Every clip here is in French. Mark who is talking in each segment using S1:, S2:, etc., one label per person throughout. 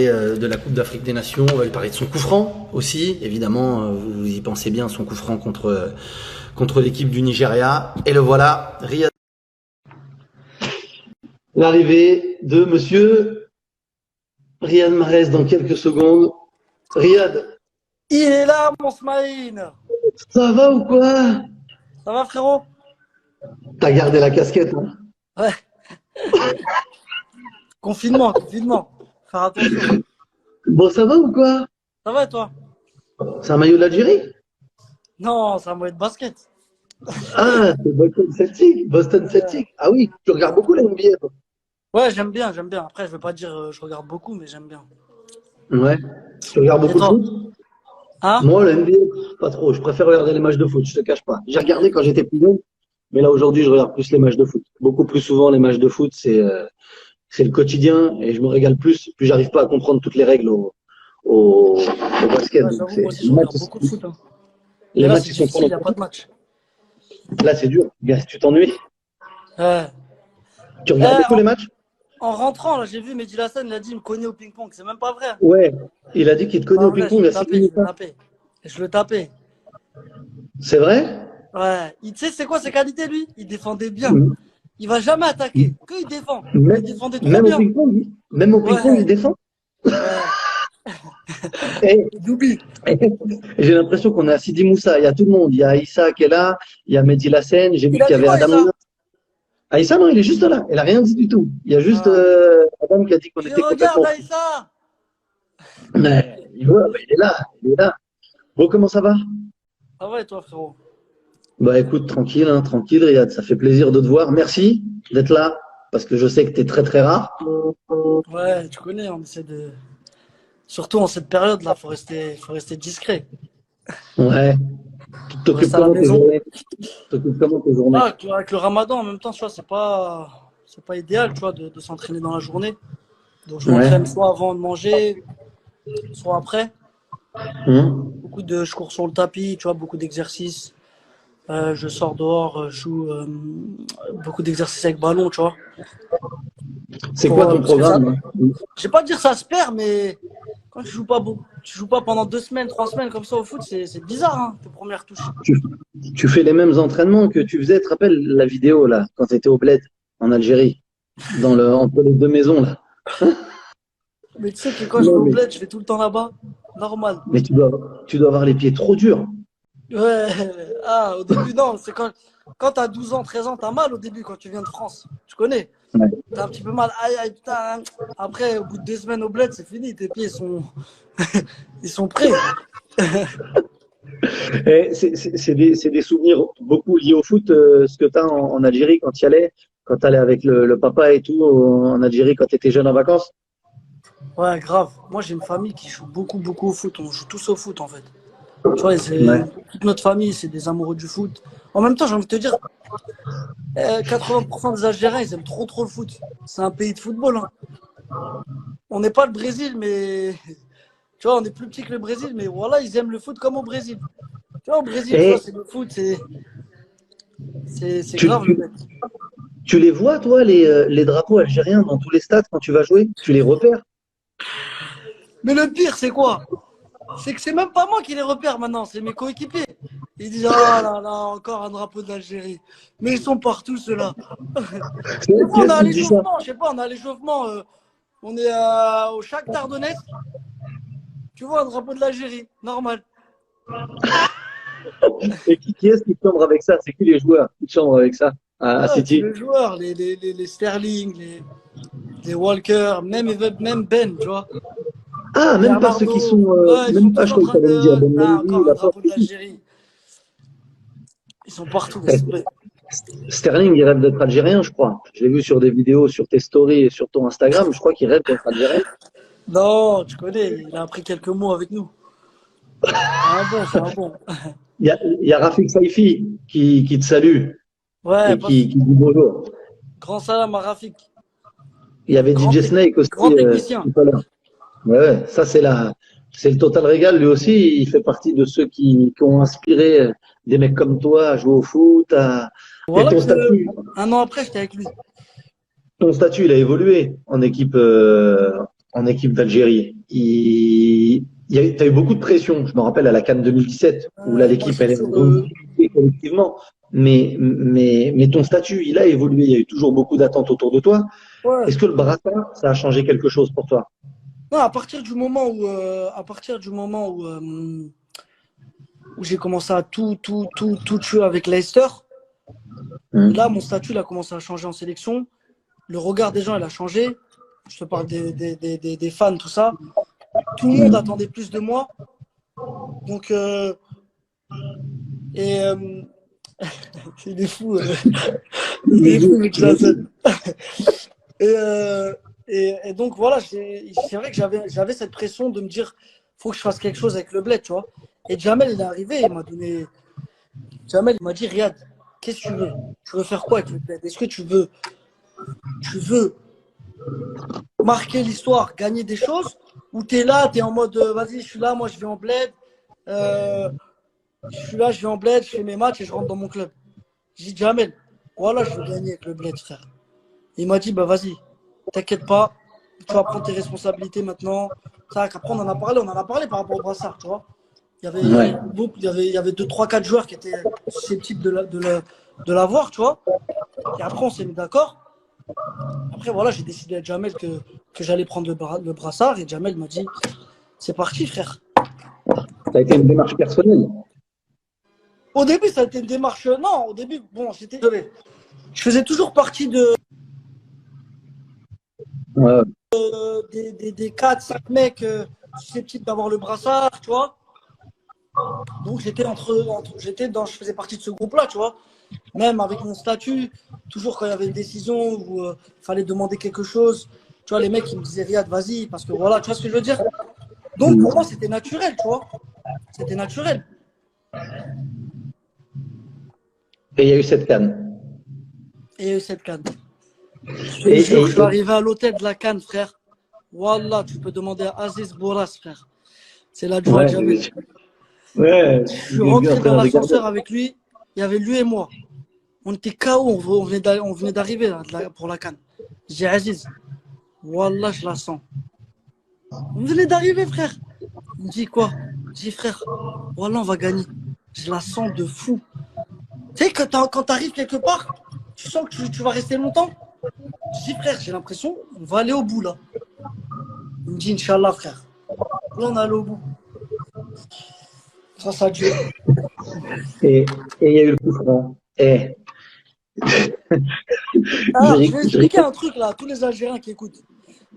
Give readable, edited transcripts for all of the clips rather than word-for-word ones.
S1: De la Coupe d'Afrique des Nations, on va lui parler de son coup franc aussi, évidemment, vous y pensez bien, son coup franc contre l'équipe du Nigeria. Et le voilà, Riyad. L'arrivée de monsieur Riyad Mahrez dans quelques secondes. Riyad,
S2: Il est là, mon Smaïn.
S1: ça va ou quoi?
S2: Ça va, frérot?
S1: T'as gardé la casquette, hein?
S2: Ouais, confinement. Faire attention.
S1: Bon, ça va ou quoi?
S2: Ça va, et toi?
S1: C'est un maillot de l'Algérie?
S2: Non, c'est un maillot de basket.
S1: Ah, c'est Boston Celtics. Boston
S2: Ouais,
S1: Celtics. Ah oui, tu regardes beaucoup la NBA, toi.
S2: ouais, j'aime bien. Après, je veux pas dire je regarde beaucoup, mais j'aime bien.
S1: Ouais. Tu regardes
S2: Et
S1: beaucoup de
S2: toi?
S1: foot?
S2: Hein?
S1: Moi, la NBA, pas trop. Je préfère regarder les matchs de foot, je te cache pas. J'ai regardé quand j'étais plus jeune, mais là aujourd'hui, je regarde plus les matchs de foot. Beaucoup plus souvent, les matchs de foot, c'est le quotidien et je me régale plus. Puis j'arrive pas à comprendre toutes les règles au basket.
S2: Ouais,
S1: Donc
S2: j'avoue, moi aussi,
S1: les
S2: je
S1: matchs,
S2: regarde beaucoup de foot, hein. Mais
S1: les
S2: là,
S1: matchs,
S2: c'est
S1: ils sont
S2: difficile, il
S1: courts.
S2: n'y a pas de match.
S1: Là, c'est dur. Gars, tu t'ennuies.
S2: Ouais.
S1: Tu
S2: Eh,
S1: regardais tous les
S2: en,
S1: matchs?
S2: en rentrant, là, j'ai vu Mehdi Lassane, il a dit, il me connaît au ping-pong. C'est même pas vrai.
S1: Ouais. Il a dit qu'il te connaît
S2: Pas
S1: au
S2: vrai, je
S1: ping-pong
S2: le
S1: à 6
S2: tapais, je
S1: minutes.
S2: le tapais. Je le tapais.
S1: C'est vrai?
S2: Ouais. Tu sais, c'est quoi ses qualités, lui? Il défendait bien. Il va jamais attaquer. Que il défend. Il
S1: Même,
S2: défendait trop
S1: même au
S2: bien.
S1: ping-pong, même au ping-pong, il
S2: Ouais,
S1: défend.
S2: ouais.
S1: Et
S2: Doubi.
S1: j'ai l'impression qu'on est à Sidi Moussa. Il y a tout le monde. Il y a Issa qui est là. Il y a Mehdi Lassène. J'ai vu
S2: Il a
S1: qu'il y
S2: dit
S1: avait
S2: quoi,
S1: Adam Lina.
S2: Issa?
S1: Ah, Issa, non, il est juste là. Il a rien dit du tout. Il y a juste
S2: Ah.
S1: Adam qui a dit qu'on
S2: Je
S1: était complètement
S2: regarde
S1: fous.
S2: Aïssa.
S1: Mais il voit, bah, il est là. Il est là. Bon, comment ça va?
S2: Ça va et toi, frérot?
S1: Bah écoute, tranquille, hein, tranquille, Riyad. Ça fait plaisir de te voir. Merci d'être là. Parce que je sais que tu es très très rare.
S2: Ouais, tu connais, on essaie de. Surtout en cette période-là, faut rester discret.
S1: Ouais. Tu
S2: Faut
S1: t'occupes
S2: rester à la
S1: comment tes
S2: maison.
S1: journées? Tu t'occupes comment tes journées?
S2: Ah, avec le ramadan, en même temps, tu vois, c'est pas idéal, tu vois, de s'entraîner dans la journée. Donc, je
S1: Ouais.
S2: m'entraîne soit avant de manger, soit après.
S1: Hum.
S2: Je cours sur le tapis, tu vois, beaucoup d'exercices. Je sors dehors, je joue beaucoup d'exercices avec ballon, tu vois.
S1: C'est quoi ton
S2: Parce que ça,
S1: programme, là?
S2: je vais pas dire ça se perd, mais quand tu joues pas pendant 2 semaines, 3 semaines comme ça au foot, c'est bizarre, hein, tes premières touches.
S1: Tu, tu fais les mêmes entraînements que tu faisais, tu te rappelles la vidéo là, quand tu étais au Bled en Algérie, entre les deux maisons là.
S2: Mais tu sais que quand je vais
S1: Non
S2: au
S1: mais,
S2: bled, je vais tout le temps là-bas. Normal.
S1: mais tu dois avoir les pieds trop durs.
S2: Ouais. Ah, au début, non. C'est quand t'as 12 ans, 13 ans, t'as mal au début quand tu viens de France. Tu connais.
S1: Ouais.
S2: T'as un petit peu mal. Aïe, aïe, putain. Après, au bout de 2 semaines au bled, c'est fini. Tes pieds sont, ils sont prêts.
S1: Et c'est des souvenirs beaucoup liés au foot, ce que tu as en Algérie quand tu y allais, quand tu allais avec le papa et tout en Algérie quand tu étais jeune en vacances.
S2: Ouais, grave. Moi, j'ai une famille qui joue beaucoup au foot. On joue tous au foot, en fait. Tu vois,
S1: Ouais.
S2: toute notre famille, c'est des amoureux du foot. En même temps, j'ai envie de te dire, 80% des Algériens, ils aiment trop le foot. C'est un pays de football, hein. On n'est pas le Brésil, mais tu vois, on est plus petit que le Brésil, mais voilà, ils aiment le foot comme au Brésil. Tu vois, au Brésil, tu vois,
S1: Et
S2: c'est le foot, c'est
S1: tu,
S2: grave le
S1: tu,
S2: mec.
S1: tu les vois, toi, les drapeaux algériens dans tous les stades quand tu vas jouer? Tu les repères?
S2: Mais le pire, c'est quoi? C'est que c'est même pas moi qui les repère maintenant, c'est mes coéquipiers. Ils disent, ah là là, encore un drapeau d'Algérie. Mais ils sont partout, ceux-là. Des
S1: Qui
S2: fois, on est
S1: est-ce
S2: à
S1: qui te dit ça?
S2: l'échauffement, je sais pas, on est à l'échauffement, on est au Shakhtar Donetsk, tu vois, un drapeau de l'Algérie, normal.
S1: Et qui est-ce qui te chambre avec ça? C'est qui les joueurs qui te chambrent avec ça à
S2: Ouais, tous
S1: City?
S2: les joueurs, les Sterling, les Walker, même Ben, tu vois.
S1: Ah, même pas ceux qui
S2: Bernardo,
S1: sont,
S2: ouais, ils sont
S1: même pas,
S2: tous
S1: je
S2: en
S1: crois que
S2: train
S1: tu allais me dire
S2: de.
S1: Ben
S2: Ah,
S1: Mendy,
S2: encore un
S1: la porte
S2: drapeau de
S1: et tout.
S2: l'Algérie. Ils sont partout, laisse tomber.
S1: Sterling, il rêve d'être algérien, je crois. Je l'ai vu sur des vidéos, sur tes stories et sur ton Instagram. Je crois qu'il rêve d'être algérien.
S2: Non, tu connais, il a appris quelques mots avec nous. C'est un bon.
S1: Il y a Rafik Saifi qui te salue
S2: Ouais,
S1: et qui dit bonjour.
S2: grand salam à Rafik.
S1: Il y avait
S2: Grand,
S1: DJ Snake aussi
S2: grand technicien.
S1: tout à l'heure. Ouais, ouais, ça c'est le Total Régal. Lui aussi, il fait partie de ceux qui ont inspiré des mecs comme toi à jouer au foot. Et
S2: Voilà que un an après, j'étais avec lui.
S1: ton statut, il a évolué en équipe. en équipe d'Algérie. T'as eu beaucoup de pression. Je me rappelle à la CAN 2017, où là,
S2: Moi,
S1: l'équipe,
S2: c'est
S1: elle est
S2: sûr.
S1: en grande difficulté collectivement. Mais ton statut, il a évolué. Il y a eu toujours beaucoup d'attentes autour de toi.
S2: Ouais.
S1: Est-ce que le brassard, ça a changé quelque chose pour toi?
S2: Non, à partir du moment où j'ai commencé à tout tuer avec Leicester, là, mon statut il a commencé à changer en sélection. Le regard des gens, il a changé. Je te parle des fans, tout ça. Tout le monde attendait plus de moi. Donc, et il est fou. Il est fou, mec, Jason. Et, et donc, voilà, c'est vrai que j'avais cette pression de me dire, faut que je fasse quelque chose avec le bled, tu vois. Et Jamel, il est arrivé, Jamel, il m'a dit, Riyad, qu'est-ce que tu veux? Tu veux faire quoi avec le bled? Est-ce que tu veux marquer l'histoire, gagner des choses, ou tu es là, tu es en mode, vas-y, je suis là, moi, je vais en bled, euh, je suis là, je vais en bled, je fais mes matchs et je rentre dans mon club. J'ai dit, Jamel, voilà, je veux gagner avec le bled, frère. Il m'a dit, bah vas-y, t'inquiète pas, tu vas prendre tes responsabilités maintenant. Ça, après, on en a parlé par rapport au brassard, tu vois.
S1: Ouais.
S2: Il y avait 2, 3, 4 joueurs qui étaient susceptibles de l'avoir, tu vois. Et après, on s'est mis d'accord. Après, voilà, j'ai décidé à Jamel que j'allais prendre le brassard et Jamel m'a dit, c'est parti, frère.
S1: Ça a été une démarche personnelle.
S2: Au début, ça a été une démarche. Non, au début, bon, j'étais désolé. Je faisais toujours partie
S1: Ouais.
S2: des 4, 5 mecs susceptibles d'avoir le brassard, tu vois. Donc je faisais partie de ce groupe-là, tu vois. Même avec mon statut, toujours quand il y avait une décision où il fallait demander quelque chose, tu vois, les mecs ils me disaient Riyad, vas-y, parce que voilà, tu vois ce que je veux dire. Donc pour moi c'était naturel, tu vois. C'était naturel.
S1: Et il y a eu cette canne.
S2: Et cette canne. Je te
S1: Et,
S2: jure, je
S1: et,
S2: suis arrivé à l'hôtel de la Cannes, frère. Wallah, tu peux demander à Aziz Boras, frère. C'est l'adjoint de
S1: ouais,
S2: Jamel.
S1: ouais,
S2: Je suis
S1: en
S2: rentré
S1: train
S2: dans
S1: de regarder.
S2: l'ascenseur avec lui. Il y avait lui et moi. On était KO, on venait d'arriver pour la Cannes. J'ai Aziz. Wallah, je la sens. On venait d'arriver, frère. Il me dit quoi? Je dis, frère, Wallah, on va gagner. Je la sens de fou. Tu sais, quand tu arrives quelque part, tu sens que tu vas rester longtemps. Je dis, frère, j'ai l'impression, on va aller au bout là. Il me dit, Inch'Allah, frère. Là, on est allé au bout. Grâce à Dieu.
S1: Et, et il y a eu le coup franc. Et je,
S2: Alors, je vais
S1: je
S2: expliquer
S1: rigole.
S2: un truc là à tous les Algériens qui écoutent.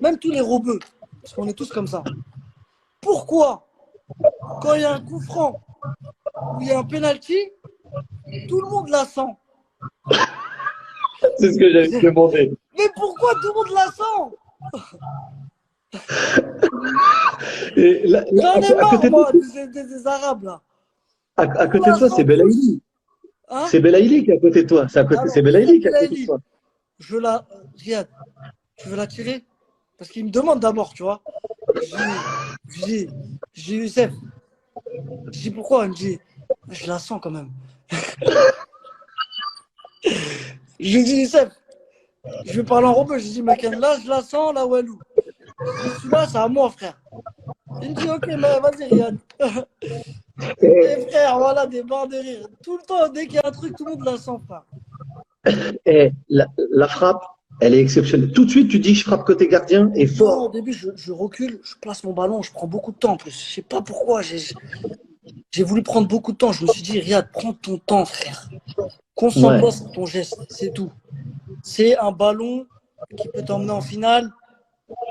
S2: Même tous les robeux. Parce qu'on est tous comme ça. Pourquoi, quand il y a un coup franc ou il y a un penalty, tout le monde la sent?
S1: C'est ce que j'avais demandé.
S2: Mais pourquoi tout le monde la sent?
S1: Et là,
S2: J'en ai
S1: à
S2: marre,
S1: côté de toi,
S2: moi, des Arabes là.
S1: à
S2: On
S1: côté de
S2: la
S1: toi,
S2: sent
S1: c'est
S2: tous.
S1: Belaïli.
S2: Hein?
S1: C'est Belaïli qui est à côté de toi. C'est
S2: Alors,
S1: Belaïli qui est à côté de
S2: Belaïli,
S1: toi.
S2: Riyad, tu veux la tirer? Parce qu'il me demande d'abord, tu vois. J'ai, j'ai, j'ai Youssef. Je dis pourquoi? Il me dit, je la sens quand même. Je lui dis, Youssef, je vais parler en rebeu. Je dis, mais là, je la sens, la Walou. Je dis, celui-là, c'est à moi, frère. Il me dit, ok, mais vas-y, Riyad. Et
S1: Et,
S2: frère, voilà, des barres de rire. Tout le temps, dès qu'il y a un truc, tout le monde la sent, frère.
S1: et la frappe, elle est exceptionnelle. Tout de suite, tu dis, je frappe côté gardien et
S2: Non, au
S1: fort.
S2: début, je recule, je place mon ballon, je prends beaucoup de temps en plus. Je sais pas pourquoi, j'ai voulu prendre beaucoup de temps. Je me suis dit, Riyad, prends ton temps, frère.
S1: Ouais.
S2: Concentre-toi sur ton geste, c'est tout. C'est un ballon qui peut t'emmener en finale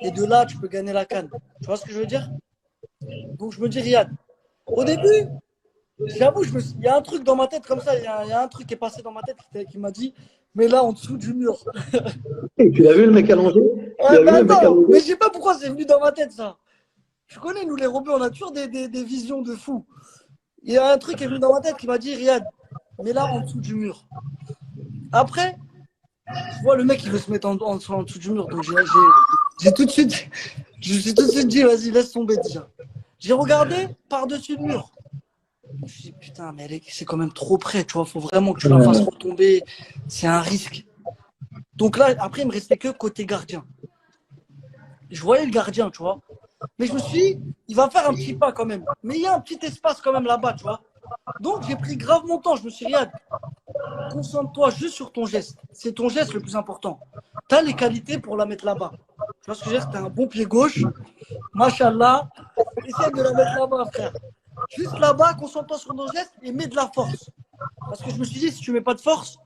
S2: et de là, tu peux gagner la canne. Tu vois ce que je veux dire? Donc, je me dis, Riyad, au début, j'avoue, il y a un truc dans ma tête comme ça, il y a un truc qui est passé dans ma tête qui m'a dit, mais là, en dessous du mur.
S1: Et tu l'as vu le mec allongé? Tu
S2: Ouais,
S1: l'as
S2: mais
S1: vu le mec
S2: attends,
S1: allongé?
S2: mais je sais pas pourquoi c'est venu dans ma tête ça. Je connais, nous les robots, on a toujours des visions de fou. Il y a un truc qui est venu dans ma tête qui m'a dit, Riyad, mais là, en dessous du mur. Après, je vois le mec, il veut se mettre en dessous du mur. Donc, j'ai tout de suite, je me suis tout de suite dit, vas-y, laisse tomber déjà. J'ai regardé par-dessus le mur. Je me suis dit, putain, mais c'est quand même trop près, tu vois. Faut vraiment que tu la fasses
S1: Ouais.
S2: retomber. C'est un risque. Donc là, après, il me restait que côté gardien. Je voyais le gardien, tu vois. Mais je me suis dit, il va faire un petit pas quand même. Mais il y a un petit espace quand même là-bas, tu vois. Donc, j'ai pris grave mon temps. Je me suis dit, Riyad, concentre-toi juste sur ton geste. C'est ton geste le plus important. Tu as les qualités pour la mettre là-bas. Tu vois ce que je veux dire? Tu as un bon pied gauche. Machallah. Essaye de la mettre là-bas, frère. Juste là-bas, concentre-toi sur ton geste et mets de la force. Parce que je me suis dit, si tu mets pas de force,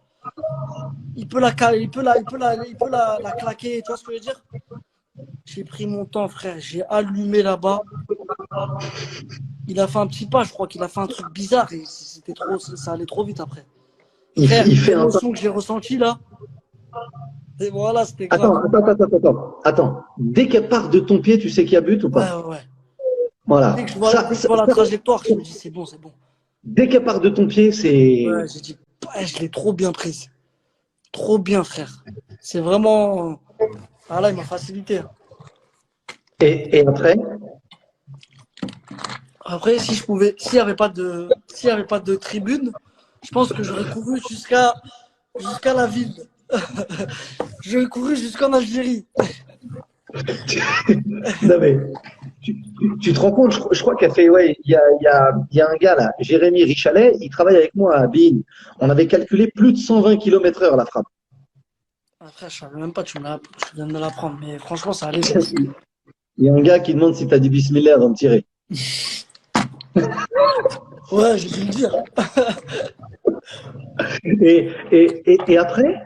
S2: il peut la claquer. Tu vois ce que je veux dire? J'ai pris mon temps, frère. J'ai allumé là-bas. Il a fait un petit pas. Je crois qu'il a fait un truc bizarre. Et c'était trop, ça allait trop vite après. Frère,
S1: Il fait un pas.
S2: l'émotion que j'ai ressentie là. Et voilà, c'était grave.
S1: Attends. Dès qu'elle part de ton pied, tu sais qu'il y a but ou
S2: Ouais,
S1: pas?
S2: ouais, ouais. Dès
S1: Voilà.
S2: que je vois la trajectoire, je me dis, c'est bon, c'est bon.
S1: Dès qu'elle part de ton pied, c'est.
S2: Ouais, j'ai dit, ouais, je l'ai trop bien prise. Trop bien, frère. C'est vraiment. Ah là, il m'a facilité.
S1: Et après?
S2: Après, si je pouvais, s'il y avait pas de tribune, je pense que j'aurais couru jusqu'à la ville. J'aurais couru jusqu'en Algérie.
S1: Non mais, tu te rends compte, je crois qu'il a fait, ouais, il y a un gars là, Jérémy Richalet, il travaille avec moi à Bein. On avait calculé plus de 120 km/h la frappe.
S2: Après, je savais même pas, tu viens de me l'apprendre, mais franchement, ça allait vite.
S1: Il y a un gars qui demande si tu as dit bismillah avant de tirer.
S2: Ouais, j'ai dû le dire.
S1: Et après,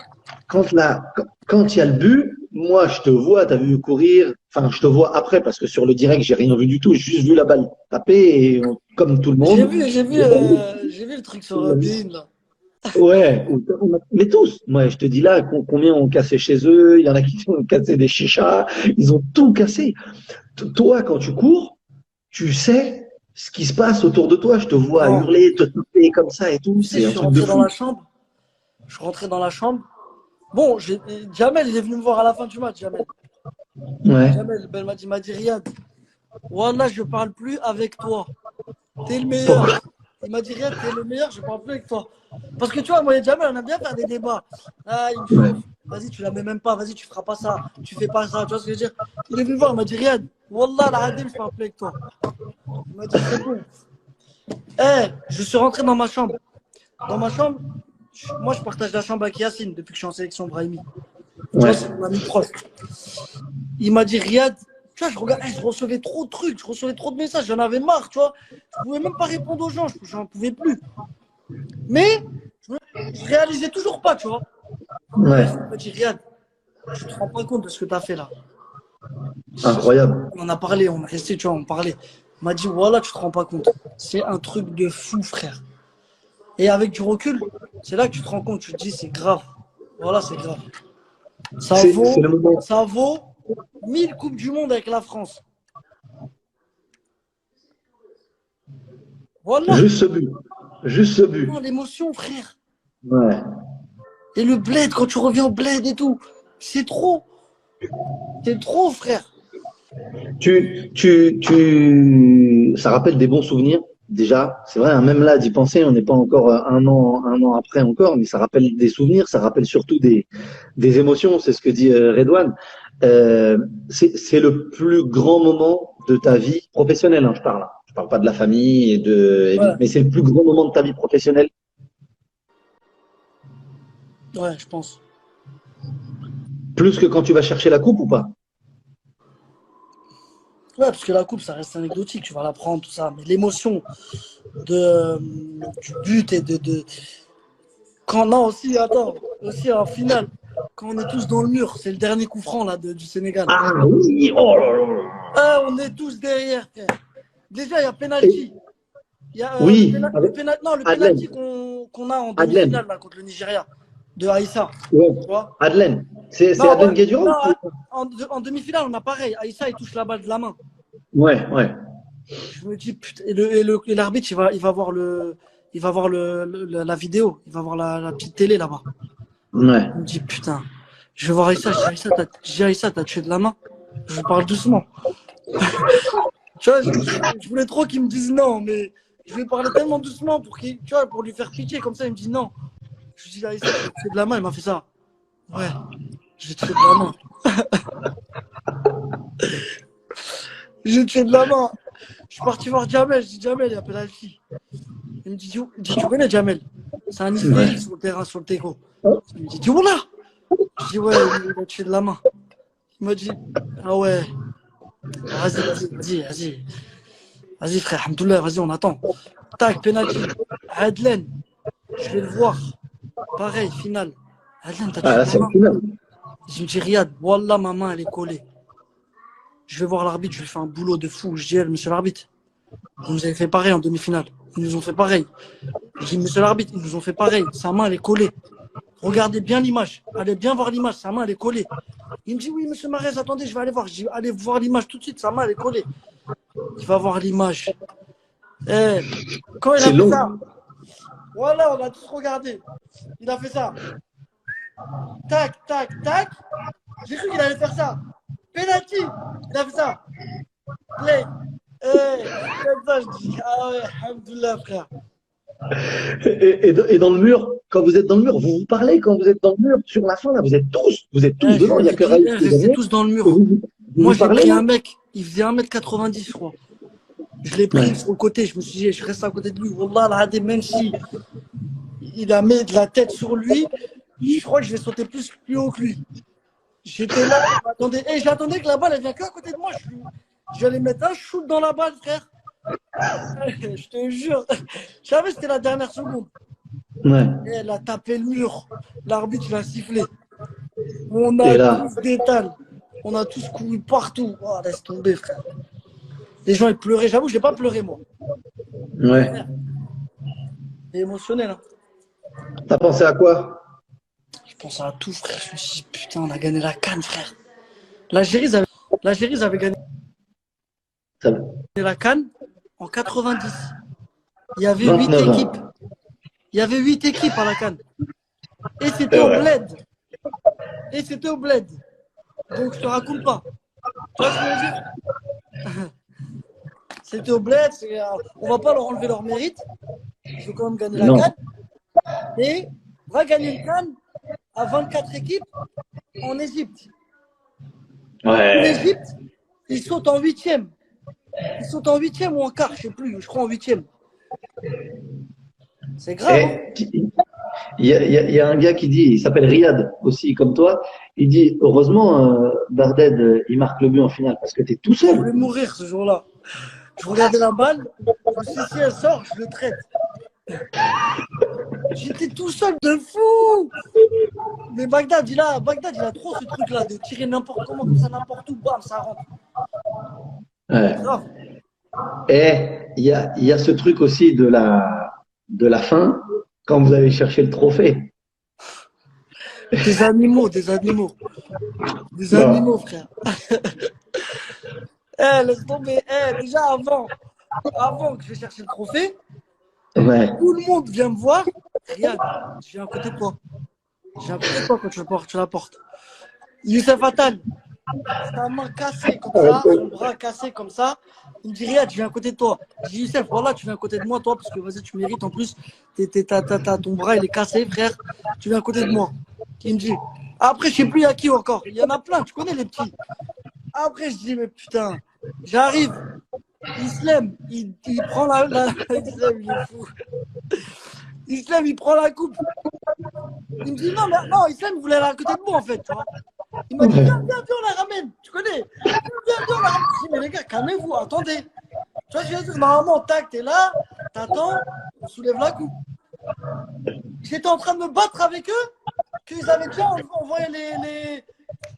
S1: quand il y a le but, moi je te vois, tu as vu courir, enfin je te vois après parce que sur le direct, j'ai rien vu du tout, j'ai juste vu la balle taper et comme tout le monde.
S2: J'ai vu le truc sur Bein, là.
S1: Ouais, mais tous. Moi, je te dis là, combien ont cassé chez eux, il y en a qui ont cassé des chichas, ils ont tout cassé. Toi, quand tu cours, tu sais ce qui se passe autour de toi. Je te vois
S2: Non,
S1: hurler, te taper comme ça et tout.
S2: tu sais, je
S1: C'est un
S2: suis
S1: truc de
S2: rentré dans
S1: fou.
S2: la chambre. Je suis rentré dans la chambre. Bon, Jamel, il est venu me voir à la fin du match, Jamel.
S1: Ouais.
S2: Jamel, ben, il m'a dit, Riyad, Wallah, je parle plus avec toi. T'es le
S1: Pourquoi?
S2: meilleur. Il m'a dit, Riyad, t'es le meilleur, je parle plus avec toi. Parce que tu vois, moi et Jamel, on aime bien faire des débats. Ah, il me
S1: Ouais.
S2: chauffe. Vas-y, tu la mets même pas. Vas-y, tu feras pas ça. Tu fais pas ça. Tu vois ce que je veux dire? Il est venu me voir, il m'a dit, Riyad, Wallah, la Hadim, je parle plus avec toi. Il m'a dit, c'est bon. Eh, je suis rentré dans ma chambre. Dans ma chambre, moi, je partage la chambre avec Yacine depuis que je suis en sélection Brahimi. Tu vois,
S1: Ouais.
S2: c'est mon ami proche. Il m'a dit, Riyad, tu vois, je recevais trop de trucs, je recevais trop de messages, j'en avais marre, tu vois. Je pouvais même pas répondre aux gens, j'en pouvais plus. Mais je réalisais toujours pas, tu vois.
S1: Ouais.
S2: Il m'a dit, Riyad, tu te rends pas compte de ce que tu as fait là.
S1: Incroyable.
S2: On en a parlé, on est resté, tu vois, on parlait. Il m'a dit, voilà, tu te rends pas compte. C'est un truc de fou, frère. Et avec du recul, c'est là que tu te rends compte, tu te dis, c'est grave. Voilà, c'est grave.
S1: C'est le moment.
S2: Ça vaut 1000 Coupes du Monde avec la France. Voilà.
S1: Juste ce but. Juste ce but.
S2: Non, l'émotion, frère.
S1: Ouais.
S2: Et le bled, quand tu reviens au bled et tout, c'est trop. C'est trop, frère.
S1: Ça rappelle des bons souvenirs. Déjà, c'est vrai, hein, même là, d'y penser, on n'est pas encore un an après encore, mais ça rappelle des souvenirs, ça rappelle surtout des émotions. C'est ce que dit Redouane. C'est le plus grand moment de ta vie professionnelle, hein, je parle. Hein. Je parle pas de la famille
S2: Ouais,
S1: mais c'est le plus grand moment de ta vie professionnelle.
S2: ouais, je pense.
S1: Plus que quand tu vas chercher la coupe ou pas?
S2: Ouais, parce que la coupe, ça reste anecdotique, tu vas la prendre, tout ça. Mais l'émotion du but et quand non, aussi, attends, aussi en finale, quand on est tous dans le mur, c'est le dernier coup franc là, du Sénégal.
S1: Ah oui, oh là là.
S2: Ah, on est tous derrière, frère. Déjà, il y a
S1: Et-
S2: penalty. Il y a
S1: oui, avec
S2: le
S1: Adlen.
S2: penalty qu'on a en
S1: Adlen.
S2: demi-finale là, contre le Nigeria de Aïssa.
S1: Ouais.
S2: Tu vois?
S1: Adlen. C'est
S2: Non,
S1: Adlen Guedjura
S2: non,
S1: ou c'est-
S2: en demi-finale, on a pareil. Aïssa, il touche la balle de la main.
S1: Ouais, ouais.
S2: Je me dis, putain, et l'arbitre, il va voir la vidéo. Il va voir la petite télé là-bas.
S1: Ouais.
S2: Il me dit, putain, je vais voir Aïssa. Je dis, Aïssa, t'as tué de la main. Je parle doucement. Tu vois, je voulais trop qu'il me dise non, mais je lui ai parlé tellement doucement pour lui faire pitié. Comme ça, il me dit non. Je lui dis, Aïssa, j'ai tué de la main. Il m'a fait ça. Ouais, j'ai tué de la main. J'ai tué de la main. Je suis parti voir Jamel. Je dis Jamel, il y a penalty. Il me dit, tu connais Jamel? C'est un Israélien sur le terrain, sur le Teco. Il me dit, voilà. Je dis, ouais, il a tué de la main. Il m'a dit, ah ouais. Vas-y, frère, alhamdoulilah, vas-y, on attend. Tac, penalty. Adlen, je vais le voir. Pareil, finale. Adlen, t'as tué de la main. Je me dis, Riyad, wallah, ma main, elle est collée. Je vais voir l'arbitre, je lui fais un boulot de fou. Je dis, monsieur l'arbitre, vous nous avez fait pareil en demi-finale. Ils nous ont fait pareil. Je dis, monsieur l'arbitre, ils nous ont fait pareil. Sa main, elle est collée. Regardez bien l'image. Allez bien voir l'image. Sa main, elle est collée. Il me dit, oui, monsieur Marès, attendez, je vais aller voir. Je dis, allez voir l'image tout de suite. Sa main, elle est collée. Il va voir l'image. Eh, quand il a fait ça, voilà, on a tous regardé. Il a fait ça. Tac, tac, tac. J'ai cru qu'il allait faire ça. Penalty. Il a fait ça. Play. Comme ça, je dis, ah ouais, alhamdoulilah, frère.
S1: Et dans le mur, quand vous êtes dans le mur, vous vous parlez quand vous êtes dans le mur, sur la fin, là, vous êtes tous devant, il n'y a que Raïs.
S2: Restez tous dans le mur. Moi, j'ai pris un mec, il faisait 1m90, je crois. Je l'ai pris sur le côté, je me suis dit, je reste à côté de lui. Wallah, même si il a mis de la tête sur lui, je crois que je vais sauter plus haut que lui. J'étais là, j'attendais que la balle, elle vient qu'à côté de moi. Je vais aller mettre un shoot dans la balle, frère. Je te jure. Je savais que c'était la dernière seconde.
S1: Ouais.
S2: Et elle a tapé le mur. L'arbitre, il a sifflé. On a tous d'étals. On a tous couru partout. Oh, laisse tomber, frère. Les gens, ils pleuraient. J'avoue, je n'ai pas pleuré, moi.
S1: Ouais.
S2: C'est émotionnel. Hein.
S1: T'as pensé à quoi?
S2: Je pensais à tout, frère. Je me suis dit, putain, on a gagné la CAN, frère. L'Algérie avait gagné la CAN en 90. Il y avait 8 équipes. Il y avait 8 équipes à la CAN. Et c'était au bled. Donc, je te raconte pas. Tu vois ce que je veux dire? C'était au bled. On va pas leur enlever leur mérite. Ils ont quand même gagné la CAN. Et on va gagner une CAN à 24 équipes en Égypte.
S1: Ouais.
S2: En Égypte, ils sautent en 8e. Ils sont en 8e ou en quart, je sais plus. Je crois en 8e. C'est grave.
S1: Il y a un gars qui dit, il s'appelle Riyad aussi, comme toi. Il dit, heureusement, Barded, il marque le but en finale parce que tu es tout seul.
S2: Je voulais mourir ce jour-là. Je regardais la balle. Je me suis dit, si elle sort, je le traite. J'étais tout seul de fou. Mais Bagdad, il a trop ce truc-là de tirer n'importe comment, comme ça, n'importe où, bam, ça rentre.
S1: Ouais.
S2: Grave.
S1: Et il y a ce truc aussi de la fin, quand vous allez chercher le trophée.
S2: Des animaux, frère. Laisse tomber. Déjà avant que je vais chercher le trophée, tout le monde vient me voir. Regarde, je viens à côté de toi. Quand tu la portes. Youssef Attal, sa main cassée comme ça, son bras cassé comme ça. Il me dit, Riyad, je viens à côté de toi. Je dis, Youssef, voilà, tu viens à côté de moi, toi, parce que vas-y, tu mérites. En plus, ton bras, il est cassé, frère. Tu viens à côté de moi. Il me dit, après, je sais plus à qui encore. Il y en a plein, tu connais les petits. Après, je dis, mais putain, j'arrive. Islam, il prend Islam, il est fou. Islam, il prend la coupe. Il me dit, non, Islam, il voulait aller à côté de moi, en fait, tu vois. Il m'a dit, viens, on la ramène. Tu connais? Viens, on la ramène. Je dis, mais les gars, calmez-vous, attendez. Tu vois, je veux dire, normalement, tac, t'es là, t'attends, on soulève la coupe. J'étais en train de me battre avec eux, qu'ils avaient déjà envoyé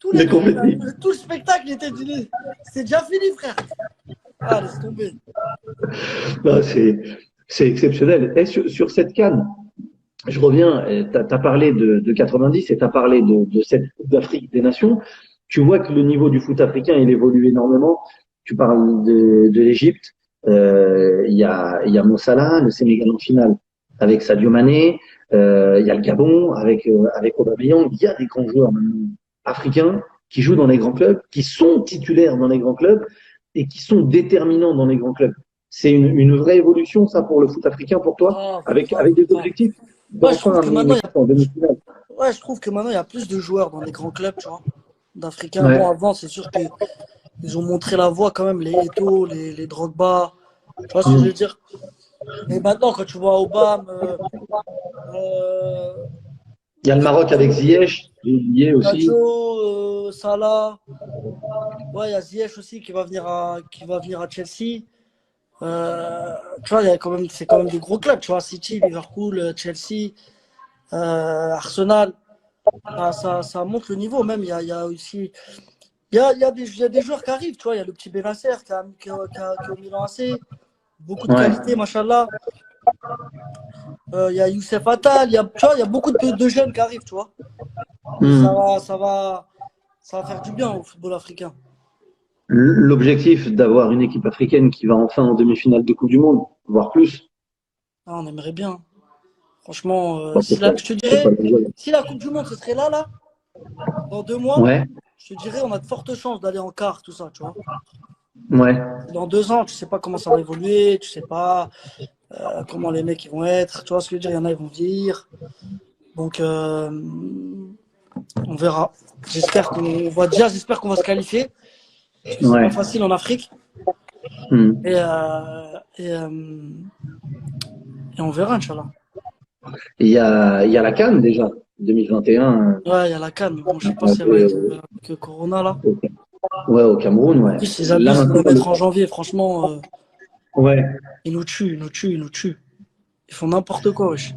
S2: tout le spectacle, c'est déjà fini, frère. Ah, laisse tomber.
S1: Non, c'est exceptionnel. Et sur cette CAN, je reviens, tu as parlé de 90 et tu as parlé de cette Coupe d'Afrique des Nations. Tu vois que le niveau du foot africain, il évolue énormément. Tu parles de l'Égypte. Il y a Mo Salah, le Sénégal en finale avec Sadio Mané. Il y a le Gabon avec Aubameyang. Il y a des grands joueurs maintenant africains qui jouent dans les grands clubs, qui sont titulaires dans les grands clubs et qui sont déterminants dans les grands clubs. C'est une vraie évolution, ça, pour le foot africain, pour toi, avec des objectifs.
S2: Ouais, je trouve que maintenant, il y a plus de joueurs dans les grands clubs, tu vois, d'Africains. Ouais. Bon, avant, c'est sûr que Ils ont montré la voie quand même, les Eto'o, les Drogba. Tu vois ce que je
S1: Hmm.
S2: veux dire? Mais maintenant, quand tu vois Obama, euh,
S1: Il y a le Maroc avec
S2: Sadio,
S1: Ziyech, j'ai oublié aussi.
S2: Salah, ouais, il y a Ziyech aussi qui va venir à Chelsea. Tu vois, il y a quand même, c'est quand même des gros clubs, tu vois, City, Liverpool, Chelsea, Arsenal. Ça montre le niveau même. Il y a aussi, il y a des joueurs qui arrivent, tu vois. Il y a le petit Benasser qui est au Milan AC, beaucoup de
S1: Ouais.
S2: qualité, machallah. Il y a Youssef Attal, tu vois, il y a beaucoup de jeunes qui arrivent, tu vois. Et
S1: Hmm.
S2: ça va faire du bien au football africain.
S1: L'objectif d'avoir une équipe africaine qui va enfin en demi-finale de Coupe du Monde, voire plus.
S2: Ah, on aimerait bien. Franchement,
S1: Bon,
S2: je te
S1: c'est pas
S2: dirais,
S1: déjà.
S2: si la Coupe du Monde, ce serait là, dans 2 mois,
S1: Ouais,
S2: je te dirais, on a de fortes chances d'aller en quart, tout ça, tu vois.
S1: ouais.
S2: Dans 2 ans, tu sais pas comment ça va évoluer, tu sais pas comment les mecs ils vont être, tu vois ce que je veux dire, il y en a, ils vont vieillir. Donc, on verra. J'espère qu'on va se qualifier, parce que c'est pas
S1: Ouais.
S2: facile en Afrique.
S1: Hmm.
S2: Et on verra, Inch'Allah.
S1: Il y a la CAN déjà, 2021,
S2: Ouais, il y a la CAN, mais bon, je sais pas
S1: un
S2: si elle va
S1: peu,
S2: être avec Corona, là.
S1: au, ouais, au Cameroun,
S2: En
S1: ouais.
S2: plus, ils
S1: Là
S2: abusent de
S1: maintenant,
S2: le mettre en janvier, franchement,
S1: ouais.
S2: ils nous tuent, ils nous tuent, ils nous tuent. Ils font n'importe quoi, wesh.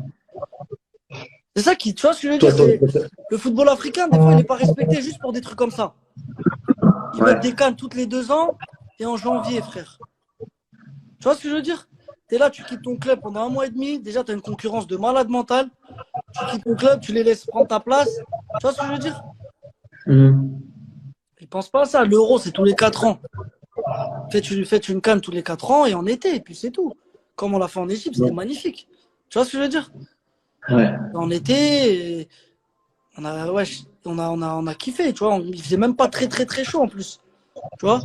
S2: C'est ça qui, tu vois ce que je veux dire,
S1: Toi,
S2: c'est le football africain, des fois, il n'est pas respecté juste pour des trucs comme ça. Ils
S1: ouais.
S2: mettent des cannes toutes les 2 ans et en janvier, frère. Tu vois ce que je veux dire? T'es là, tu quittes ton club pendant 1 mois et demi. Déjà, tu as une concurrence de malade mental. Tu quittes ton club, tu les laisses prendre ta place. Tu vois ce que je veux dire?
S1: Hmm.
S2: Ils pensent pas à ça. L'euro, c'est tous les 4 ans. Faites une canne tous les 4 ans et en été, et puis c'est tout. Comme on l'a fait en Égypte, c'était
S1: Ouais.
S2: magnifique. Tu vois ce que je veux dire?
S1: Ouais.
S2: En été, ouais, on a kiffé, tu vois. Il faisait même pas très, très, très chaud en plus. Tu vois?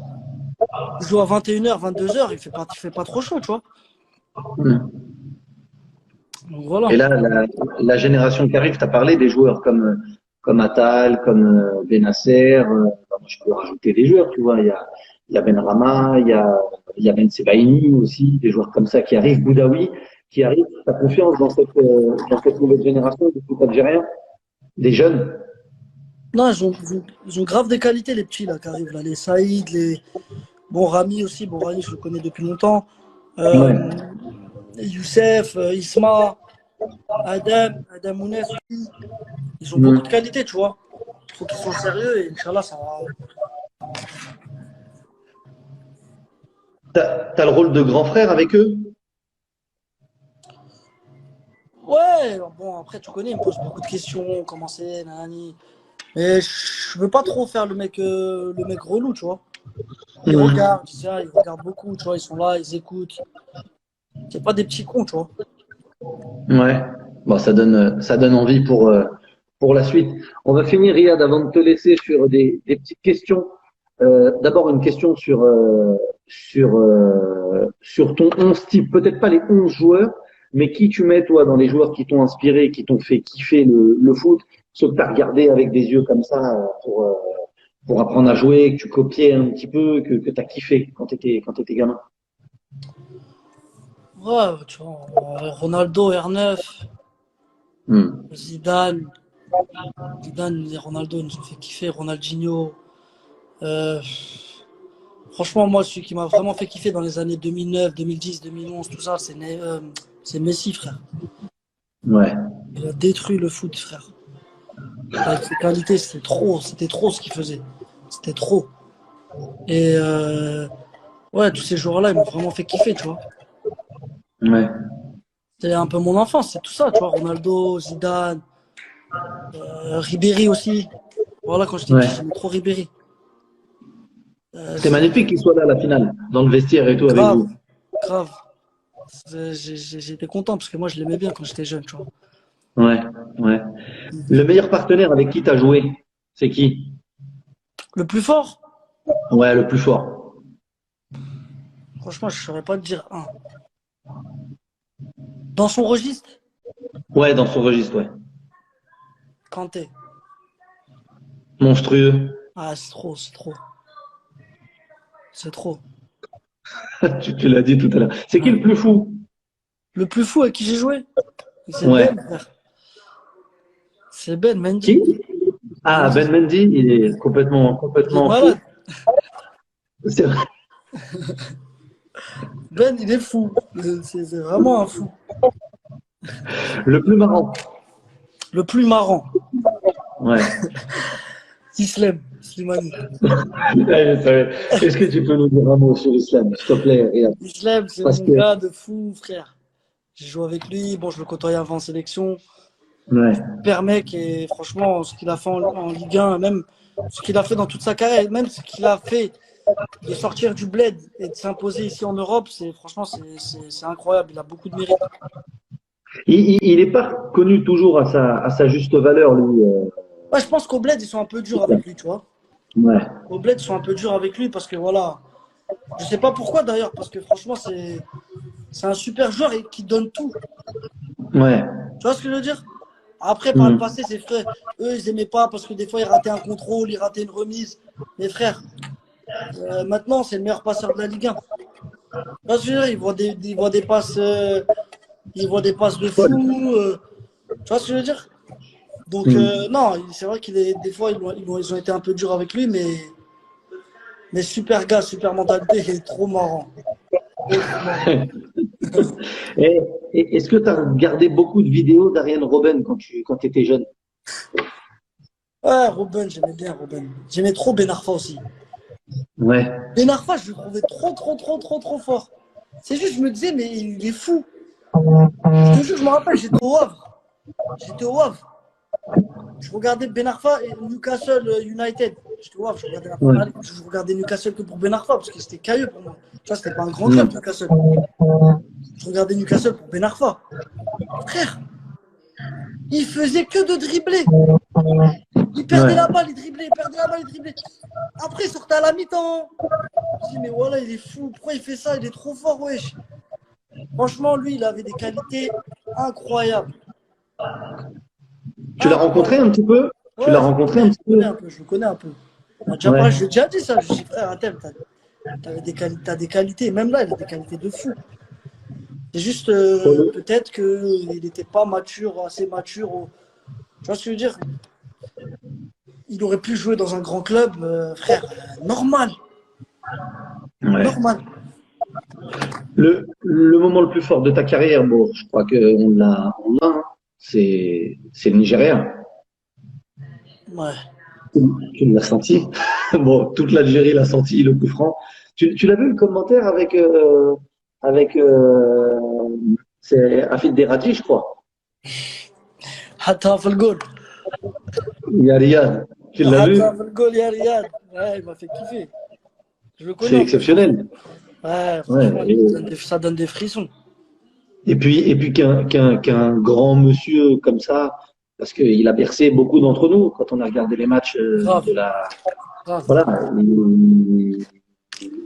S2: Tu joues à 21h, 22h, il fait pas trop chaud, tu vois.
S1: Hmm.
S2: Donc
S1: Et
S2: voilà.
S1: là, la génération qui arrive, tu as parlé des joueurs comme Attal, comme Benasser. Bah, moi, je peux rajouter des joueurs, tu vois. Il y a Benrahma, il y a Ben Sebaini aussi, des joueurs comme ça qui arrivent. Boudaoui qui arrive. Tu as confiance dans cette nouvelle génération du foot algérien, des jeunes?
S2: Non, ils ont grave des qualités, les petits là qui arrivent là. Les Saïd, bon Rami aussi. Bon, Rami, je le connais depuis longtemps.
S1: Ouais.
S2: Euh, Youssef, Isma, Adam Mounès aussi. Ils ont beaucoup de
S1: Hmm.
S2: qualités, tu vois. Il faut qu'ils soient sérieux et Inch'Allah, ça va.
S1: T'as le rôle de grand frère avec eux?
S2: Ouais, bon, après, tu connais, ils me posent beaucoup de questions. Comment c'est, nanani. Mais je veux pas trop faire le mec relou, tu vois.
S1: Hmm.
S2: Ils regardent beaucoup, tu vois. Ils sont là, ils écoutent. C'est pas des petits cons, tu vois.
S1: Ouais. Bon, ça donne envie pour la suite. On va finir, Riyad, avant de te laisser sur des petites questions. D'abord, une question sur ton 11 type. Peut-être pas les 11 joueurs, mais qui tu mets, toi, dans les joueurs qui t'ont inspiré, qui t'ont fait kiffer le foot, ceux que tu as regardé avec des yeux comme ça pour apprendre à jouer, que tu copiais un petit peu, que tu as kiffé quand t'étais gamin.
S2: Ouais, tu vois, Ronaldo, R9,
S1: Hmm.
S2: Zidane. Zidane et Ronaldo ils nous ont fait kiffer. Ronaldinho. Euh, Franchement, moi, celui qui m'a vraiment fait kiffer dans les années 2009, 2010, 2011, tout ça, c'est Messi, frère.
S1: Ouais.
S2: Il a détruit le foot, frère. Avec ses qualités, c'était trop ce qu'il faisait. C'était trop. Et ouais, tous ces joueurs-là, ils m'ont vraiment fait kiffer, tu vois.
S1: Ouais.
S2: C'était un peu mon enfance, c'est tout ça, tu vois. Ronaldo, Zidane, Ribéry aussi. Voilà, quand j'étais petit,
S1: Ouais.
S2: j'aimais trop Ribéry.
S1: C'est magnifique qu'il soit là à la finale, dans le vestiaire et tout avec
S2: Grave,
S1: vous.
S2: grave. J'étais content parce que moi, je l'aimais bien quand j'étais jeune, tu vois.
S1: Ouais, ouais. Le meilleur partenaire avec qui tu as joué, c'est qui?
S2: Le plus fort,
S1: Ouais, le plus fort.
S2: franchement, je ne saurais pas te dire un. Dans son registre,
S1: Ouais, dans son registre, ouais.
S2: Kanté.
S1: Monstrueux.
S2: Ah, c'est trop, c'est trop. C'est trop.
S1: Tu l'as dit tout à l'heure. C'est qui
S2: Ouais.
S1: le plus fou?
S2: Le plus fou avec qui j'ai joué, c'est
S1: Ouais.
S2: Ben, frère. C'est Ben Mendy.
S1: Qui? Ah,
S2: Mendy,
S1: Ben Mendy, il est
S2: il est
S1: complètement fou.
S2: malade.
S1: C'est vrai.
S2: Ben, il est fou. C'est vraiment un fou.
S1: Le plus marrant.
S2: Le plus marrant,
S1: Ouais.
S2: Slimani.
S1: Ouais, je savais. Est-ce que tu peux nous dire un mot sur l'islam, s'il te plaît, Riyad?
S2: Islam, c'est
S1: Parce
S2: mon
S1: que,
S2: gars de fou, frère. J'ai joué avec lui. Bon, je le côtoyais avant en sélection.
S1: ouais.
S2: Super mec. Et franchement, ce qu'il a fait en Ligue 1, même ce qu'il a fait dans toute sa carrière, même ce qu'il a fait de sortir du bled et de s'imposer ici en Europe, franchement, c'est incroyable. Il a beaucoup de mérite.
S1: Il est pas connu toujours à sa juste valeur, lui.
S2: Ouais, je pense qu'au bled, ils sont un peu durs avec lui, tu vois.
S1: Ouais.
S2: Au bled, ils sont un peu durs avec lui parce que voilà. Je sais pas pourquoi d'ailleurs, parce que franchement, c'est un super joueur et qui donne tout.
S1: Ouais.
S2: Tu vois ce que je veux dire? Après, par le
S1: Hmm.
S2: passé, ses frères, eux, ils aimaient pas parce que des fois, ils rataient un contrôle, ils rataient une remise. Mais frère, maintenant, c'est le meilleur passeur de la Ligue 1. Tu vois ce que je veux dire? Ils voient des passes de
S1: Folle.
S2: fou. Tu vois ce que je veux dire? Donc,
S1: Hmm.
S2: non, c'est vrai des fois, ils ont été un peu durs avec lui, mais super gars, super mentalité, il est trop marrant. Trop, trop marrant.
S1: Et, est-ce que tu as regardé beaucoup de vidéos d'Ariane Robben quand étais jeune?
S2: Ouais, Robben, j'aimais bien Robben. J'aimais trop Ben Arfa aussi.
S1: Ouais.
S2: Ben Arfa, je le trouvais trop, trop, trop, trop, trop fort. C'est juste, je me disais, mais il est fou. Je te jure, je me rappelle, j'étais au Havre. J'étais au Havre. Je regardais Ben Arfa et Newcastle United. J'étais au Havre, je regardais la
S1: Ouais.
S2: première ligue. Je regardais Newcastle que pour Ben Arfa, parce que c'était cailleux pour moi. Tu vois, c'était pas un grand
S1: Ouais.
S2: club, Newcastle. Je regardais Newcastle pour Ben Arfa. Frère, il faisait que de dribbler. Il perdait
S1: Ouais.
S2: la balle, il driblait, il perdait la balle, il driblait. Après, il sortait à la mi-temps. Je dis, mais voilà, il est fou. Pourquoi il fait ça? Il est trop fort, wesh. Franchement, lui, il avait des qualités incroyables.
S1: Tu l'as rencontré un
S2: Incroyables.
S1: petit peu? Tu l'as
S2: Ouais,
S1: rencontré un petit
S2: je le connais
S1: peu?
S2: un peu, je le connais un peu. On a déjà
S1: Ouais.
S2: parlé, je lui ai déjà dit ça. Je lui ai dit, frère, Atem, t'as des qualités. Même là, il a des qualités de fou. C'est juste,
S1: Pour le-
S2: peut-être qu'il n'était pas mature, assez mature. Tu vois ce que je veux dire? Il aurait pu jouer dans un grand club, frère, normal.
S1: Ouais.
S2: Normal.
S1: Le moment le plus fort de ta carrière, bon, je crois qu'on l'a, hein. C'est le Nigeria.
S2: Ouais.
S1: Tu l'as senti. Bon, toute l'Algérie l'a senti, le coup franc. Tu l'as vu le commentaire avec c'est Afid Derradji, je crois.
S2: Hatta في الجول.
S1: Il y a Riyad. Tu l'as
S2: Hatta
S1: vu?
S2: في الجول يا رياد. Ouais, il m'a fait kiffer. Je le connais
S1: C'est
S2: en plus, moi.
S1: exceptionnel.
S2: Ouais,
S1: Ouais.
S2: franchement, ça donne des frissons.
S1: Et puis qu'un grand monsieur comme ça, parce qu'il a bercé beaucoup d'entre nous quand on a regardé les matchs
S2: Grave,
S1: de la.
S2: grave.
S1: Voilà, il nous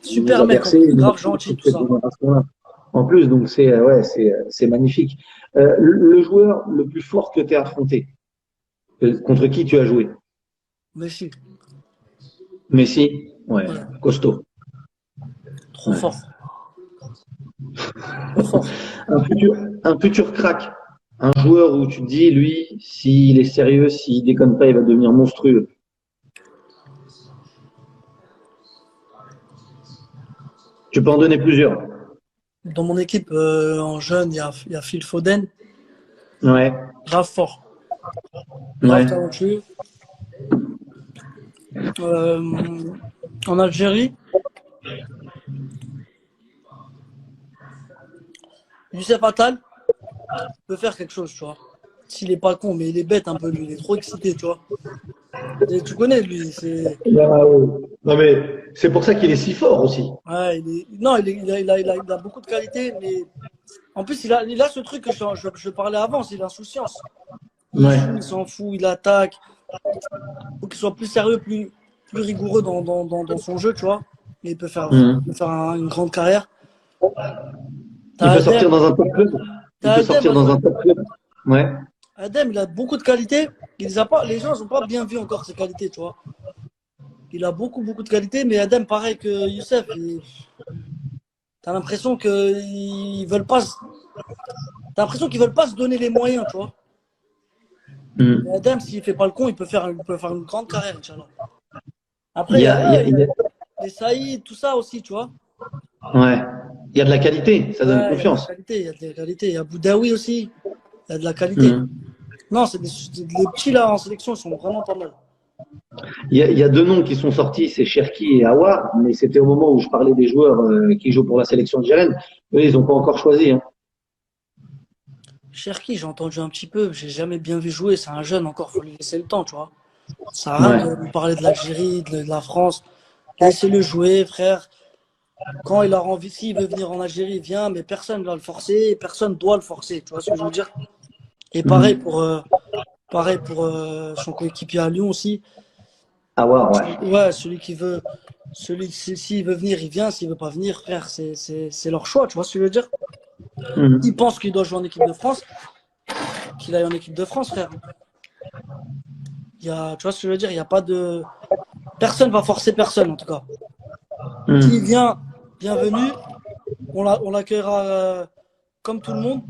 S2: Super
S1: a
S2: mec en
S1: bercé,
S2: plus,
S1: il nous a
S2: grave
S1: bercé
S2: gentil,
S1: toute
S2: tout
S1: cette
S2: ça.
S1: génération-là. En plus, donc c'est magnifique. Le joueur le plus fort que tu as affronté, contre qui tu as joué?
S2: Messi,
S1: Messi? Ouais,
S2: ouais,
S1: costaud.
S2: trop
S1: Ouais.
S2: fort, trop fort.
S1: Un futur crack. Un joueur où tu te dis, lui, s'il est sérieux, s'il déconne pas, il va devenir monstrueux. Tu peux en donner plusieurs.
S2: Dans mon équipe, en jeune, il y a Phil Foden,
S1: Ouais,
S2: grave fort, grave
S1: ouais.
S2: talentueux. Euh, En Algérie, Youssef Attal peut faire quelque chose, tu vois. S'il est pas con, mais il est bête un peu, lui, il est trop excité, tu vois. Et tu connais, lui, c'est.
S1: Ah ouais. Non mais c'est pour ça qu'il est si fort aussi.
S2: Ouais, non, il a beaucoup de qualités, mais en plus, il a ce truc que je parlais avant, c'est l'insouciance. Il
S1: Ouais.
S2: joue, il s'en fout, il attaque. Faut qu'il soit plus sérieux, plus rigoureux dans son jeu, tu vois. Mais il peut
S1: Mhm.
S2: faire une grande carrière.
S1: Il
S2: T'as
S1: peut sortir
S2: Adem,
S1: dans un top club. Il
S2: t'as
S1: peut
S2: Adem,
S1: sortir dans un top club. Ouais.
S2: Adem, il a beaucoup de qualités. Il les a pas, les gens n'ont pas bien vu encore ses qualités, tu vois. il a beaucoup, beaucoup de qualité, mais Adem, pareil que Youssef, t'as l'impression qu'ils veulent pas, t'as l'impression qu'ils veulent pas se donner les moyens, tu vois.
S1: Hmm.
S2: Mais Adem, s'il fait pas le con, il peut faire une grande carrière, Inch'Allah.
S1: Il
S2: Après,
S1: y a, il y a-
S2: les Saïd, tout ça aussi, tu vois.
S1: ouais. Il y a de la qualité, ça donne
S2: Ouais, il y a de la
S1: confiance.
S2: qualité, il y a de la qualité. Il y a Boudaoui aussi, il y a de la qualité.
S1: Hmm.
S2: Non, les petits là en sélection, ils sont vraiment pas mal.
S1: Il y a deux noms qui sont sortis, c'est Cherki et Aouar, mais c'était au moment où je parlais des joueurs qui jouent pour la sélection algérienne. Eux, ils n'ont pas encore choisi. Hein.
S2: Cherki, j'ai entendu un petit peu, j'ai jamais bien vu jouer. C'est un jeune encore, faut lui laisser le temps, tu vois. Ça sert à rien
S1: Ouais.
S2: de lui parler de l'Algérie, de la France. Laissez-le jouer, frère. Quand il a envie, s'il veut venir en Algérie, il vient, mais personne ne va le forcer, personne doit le forcer. Tu vois ce que je veux dire? Et
S1: Hmm.
S2: pareil pour son coéquipier à Lyon aussi.
S1: Aouar, ouais.
S2: Ouais, celui qui veut, s'il veut venir, il vient. S'il veut pas venir, frère, c'est leur choix. Tu vois ce que je veux dire? Il
S1: Hmm.
S2: pense qu'il doit jouer en équipe de France, qu'il aille en équipe de France, frère. Tu vois ce que je veux dire? Il y a pas de, personne va forcer personne en tout cas. S'il
S1: Hmm.
S2: vient, bienvenue. On l'accueillera comme tout le monde.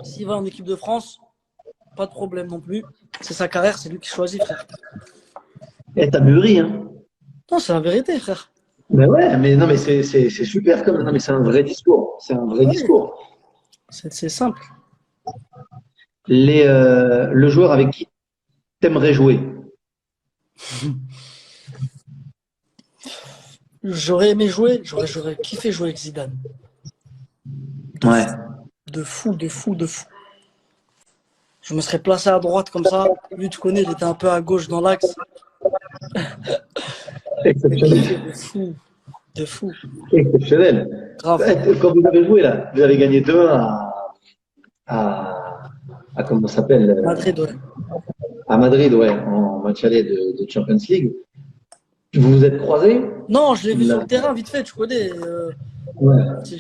S2: S'il va en équipe de France, pas de problème non plus. C'est sa carrière, c'est lui qui choisit, frère.
S1: Et t'as mûri, hein.
S2: Non, c'est la vérité, frère.
S1: Ben ouais, mais non, mais c'est super comme. Non, mais c'est un vrai discours. C'est un vrai
S2: Oui,
S1: discours.
S2: c'est simple.
S1: Le joueur avec qui t'aimerais jouer.
S2: J'aurais aimé jouer, j'aurais kiffé jouer avec Zidane. De
S1: Ouais.
S2: fou, de fou, de fou, de fou. Je me serais placé à droite comme ça. Lui, tu connais, il était un peu à gauche dans l'axe. J'ai kiffé
S1: Exceptionnel.
S2: de fou, de fou.
S1: Exceptionnel.
S2: Grave.
S1: Quand vous avez joué là, vous avez gagné 2-1 à comment ça s'appelle
S2: Madrid, ouais.
S1: à Madrid, ouais, en match aller de Champions League. Vous vous êtes croisés?
S2: Non, je l'ai vu sur
S1: Là.
S2: le terrain, vite fait, tu connais.
S1: Ouais.
S2: On s'est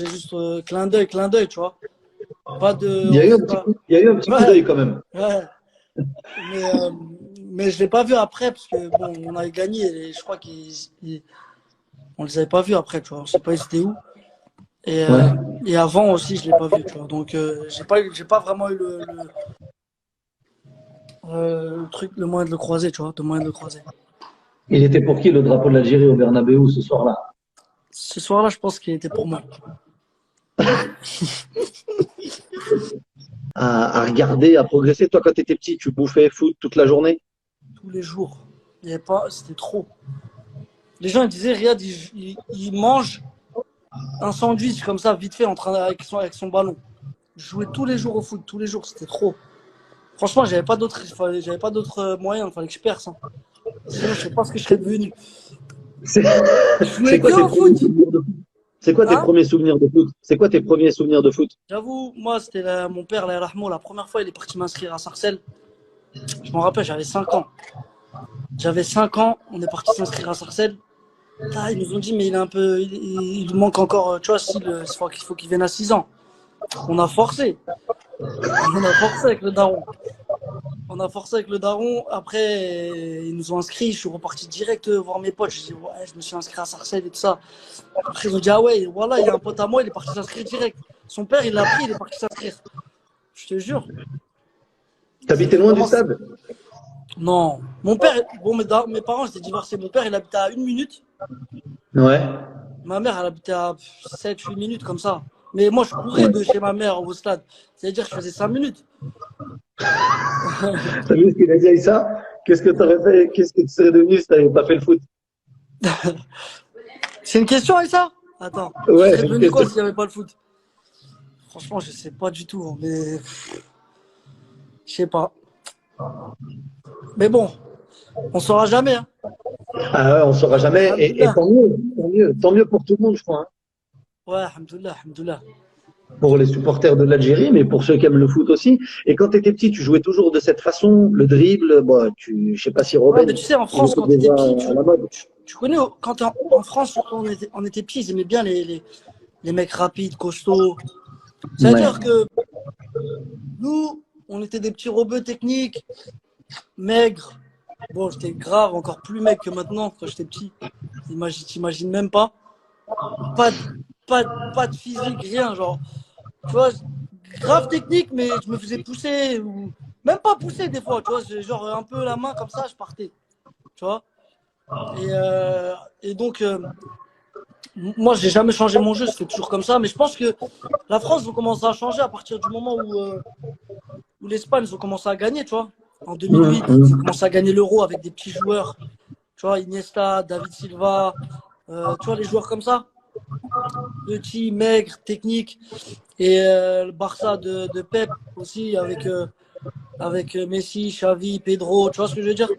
S2: juste clin d'œil, tu vois. Pas de,
S1: Il y a
S2: on
S1: eu un
S2: s'est
S1: petit
S2: pas.
S1: coup, il y a eu un petit coup
S2: Ouais,
S1: d'œil quand même.
S2: ouais. Mais, euh, mais je l'ai pas vu après parce que bon, on avait gagné et je crois on les avait pas vus après, tu vois. On sait pas ils étaient où. Et,
S1: Ouais.
S2: euh, et avant aussi, je l'ai pas vu, tu vois. Donc j'ai pas vraiment eu le truc, le moyen de le croiser, tu vois, le moyen de le croiser.
S1: Il était pour qui le drapeau de l'Algérie au Bernabeu ce soir-là?
S2: Ce soir-là, je pense qu'il était pour moi.
S1: À regarder, à progresser. Toi, quand tu étais petit, tu bouffais foot toute la journée?
S2: Tous les jours. Il y avait pas, c'était trop. Les gens ils disaient, Riyad, il mange un sandwich comme ça, vite fait, avec son ballon. Je jouais tous les jours au foot, tous les jours, c'était trop. Franchement, j'avais pas d'autres moyens, il fallait que je perce, hein. Sinon, je sais pas ce que je serais devenu.
S1: C'est
S2: Je
S1: c'est
S2: jouais
S1: quoi
S2: que
S1: tes
S2: au
S1: premiers
S2: foot,
S1: souvenirs de foot? C'est quoi tes
S2: hein.
S1: premiers souvenirs de foot? C'est quoi tes premiers souvenirs de foot?
S2: J'avoue, moi, c'était mon père, là, Rahmo, la première fois, il est parti m'inscrire à Sarcelles. Je m'en rappelle, j'avais 5 ans. J'avais 5 ans, on est parti s'inscrire à Sarcelles. Là, ils nous ont dit, mais il est un peu, il manque encore, tu vois, il faut qu'il vienne à 6 ans. On a forcé. On a forcé avec le daron. On a forcé avec le daron. Après, ils nous ont inscrits. Je suis reparti direct voir mes potes. Je dis, ouais, je me suis inscrit à Sarcelles et tout ça. Après, ils ont dit, ah ouais, voilà, il y a un pote à moi, il est parti s'inscrire direct. Son père, il l'a pris, il est parti s'inscrire. Je te jure.
S1: T'habitais
S2: C'est
S1: loin du
S2: vraiment.
S1: stade?
S2: Non. Mon père, bon, mes parents, j'étais divorcé. Mon père, il habitait à 1 minute.
S1: Ouais.
S2: Ma mère, elle habitait à 7, 8 minutes, comme ça. Mais moi, je courais de chez ma mère au stade. C'est-à-dire que je faisais 5 minutes.
S1: T'as vu ce qu'il a dit à Issa? Qu'est-ce que t'aurais fait? Qu'est-ce que tu serais devenu si t'avais pas fait le foot?
S2: C'est une question, avec ça? Attends. Je
S1: Ouais,
S2: serais
S1: c'est une
S2: devenu quoi
S1: question.
S2: s'il n'y avait pas le foot? Franchement, je sais pas du tout, hein, mais je sais pas. Mais bon, on saura jamais, hein.
S1: Ah ouais, on saura jamais. Et
S2: Alhamdoulilah.
S1: tant mieux, tant mieux, tant mieux pour tout le monde, je crois, hein.
S2: Ouais, alhamdoulilah, alhamdoulilah.
S1: Pour les supporters de l'Algérie, mais pour ceux qui aiment le foot aussi. Et quand tu étais petit, tu jouais toujours de cette façon, le dribble. Bon, je sais pas si
S2: Ouais,
S1: Robin,
S2: mais tu sais, en
S1: il
S2: France,
S1: était
S2: quand t'étais
S1: déjà
S2: petit,
S1: à la mode.
S2: tu connais, quand en France, surtout, on était petits, ils aimaient bien les mecs rapides, costauds.
S1: Ouais.
S2: C'est-à-dire que nous, on était des petits robots techniques, maigres. bon, j'étais grave, encore plus mec que maintenant quand j'étais petit. T'imagines même pas. Pas, de- pas de physique, rien, genre. Tu vois, grave technique, mais je me faisais pousser, ou même pas pousser des fois, tu vois, genre un peu la main comme ça, je partais, tu vois. Et, euh, et donc, moi, j'ai jamais changé mon jeu, c'était toujours comme ça, mais je pense que la France va commencer à changer à partir du moment où l'Espagne ont commencé à gagner, tu vois. En 2008, ils ont commencé à gagner l'Euro avec des petits joueurs, tu vois, Iniesta, David Silva, tu vois, les joueurs comme ça, petits, maigres, techniques. Et le Barça de Pep aussi, avec Messi, Xavi, Pedro, tu vois ce que je veux dire?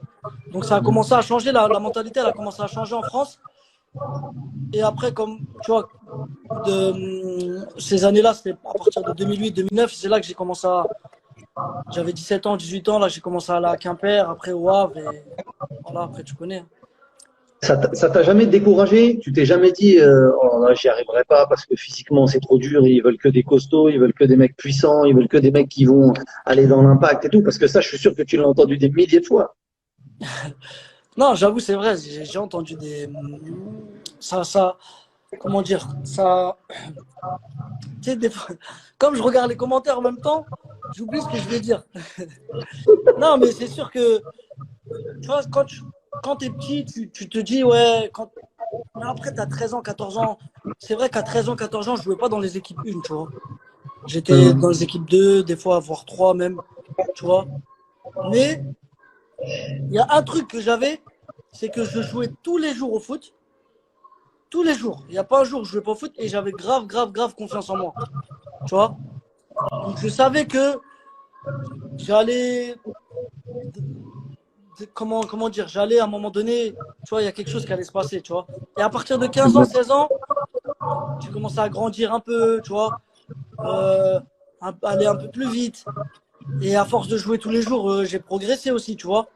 S2: Donc ça a commencé à changer, la mentalité, elle a commencé à changer en France. Et après, comme tu vois, ces années-là, c'était à partir de 2008-2009, c'est là que j'ai commencé à. J'avais 17 ans, 18 ans, là j'ai commencé à aller à Quimper, après au Havre, et voilà, après tu connais.
S1: Ça t'a jamais découragé? Tu t'es jamais dit, oh non, j'y arriverai pas parce que physiquement c'est trop dur, ils veulent que des costauds, ils veulent que des mecs puissants, ils veulent que des mecs qui vont aller dans l'impact et tout, parce que ça, je suis sûr que tu l'as entendu des milliers de fois.
S2: Non, j'avoue, c'est vrai, j'ai entendu des. Ça, comment dire? Ça. Tu sais, des fois, comme je regarde les commentaires en même temps, j'oublie ce que je vais dire. Non, mais c'est sûr que, tu vois, quand t'es petit, tu te dis, ouais, mais après, t'as 13 ans, 14 ans. C'est vrai qu'à 13 ans, 14 ans, je jouais pas dans les équipes 1, tu vois. J'étais dans
S1: Hum.
S2: les équipes 2, des fois, voire 3 même, tu vois. Mais il y a un truc que j'avais, c'est que je jouais tous les jours au foot. Tous les jours. Il n'y a pas un jour où je jouais pas au foot et j'avais grave, grave, grave confiance en moi. Tu vois. Donc je savais que j'allais, comment dire, j'allais à un moment donné, tu vois, il y a quelque chose qui allait se passer, tu vois. Et à partir de 15 ans, 16 ans, j'ai commencé à grandir un peu, tu vois, euh, aller un peu plus vite. Et à force de jouer tous les jours, j'ai progressé aussi, tu vois.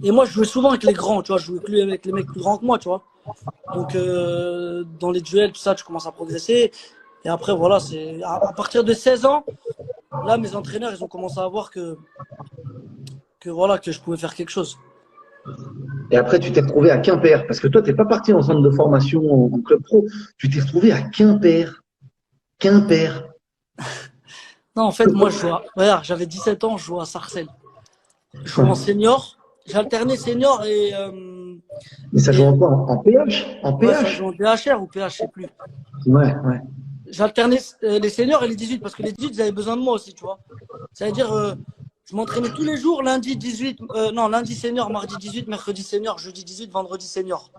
S2: Et moi, je jouais souvent avec les grands, tu vois, je jouais plus avec les mecs plus grands que moi, tu vois. Donc, dans les duels, tout ça, tu commences à progresser. Et après, voilà, c'est à partir de 16 ans, là, mes entraîneurs, ils ont commencé à voir que voilà, que je pouvais faire quelque chose.
S1: Et après, tu t'es retrouvé à Quimper, parce que toi, t'es pas parti en centre de formation en club pro, tu t'es retrouvé à Quimper. Quimper.
S2: Non, en fait, moi, regarde, j'avais 17 ans, je jouais à Sarcelles. Je jouais en senior. J'alternais senior
S1: Mais ça joue
S2: et
S1: en quoi? En PH? En
S2: ouais, ça joue
S1: PH?
S2: en DHR ou PH, je sais plus.
S1: Ouais, ouais.
S2: J'alternais les seniors et les 18 parce que les 18, ils avaient besoin de moi aussi, tu vois. Ça veut dire, je m'entraînais tous les jours, lundi 18, non, lundi senior, mardi 18, mercredi senior, jeudi 18, vendredi senior.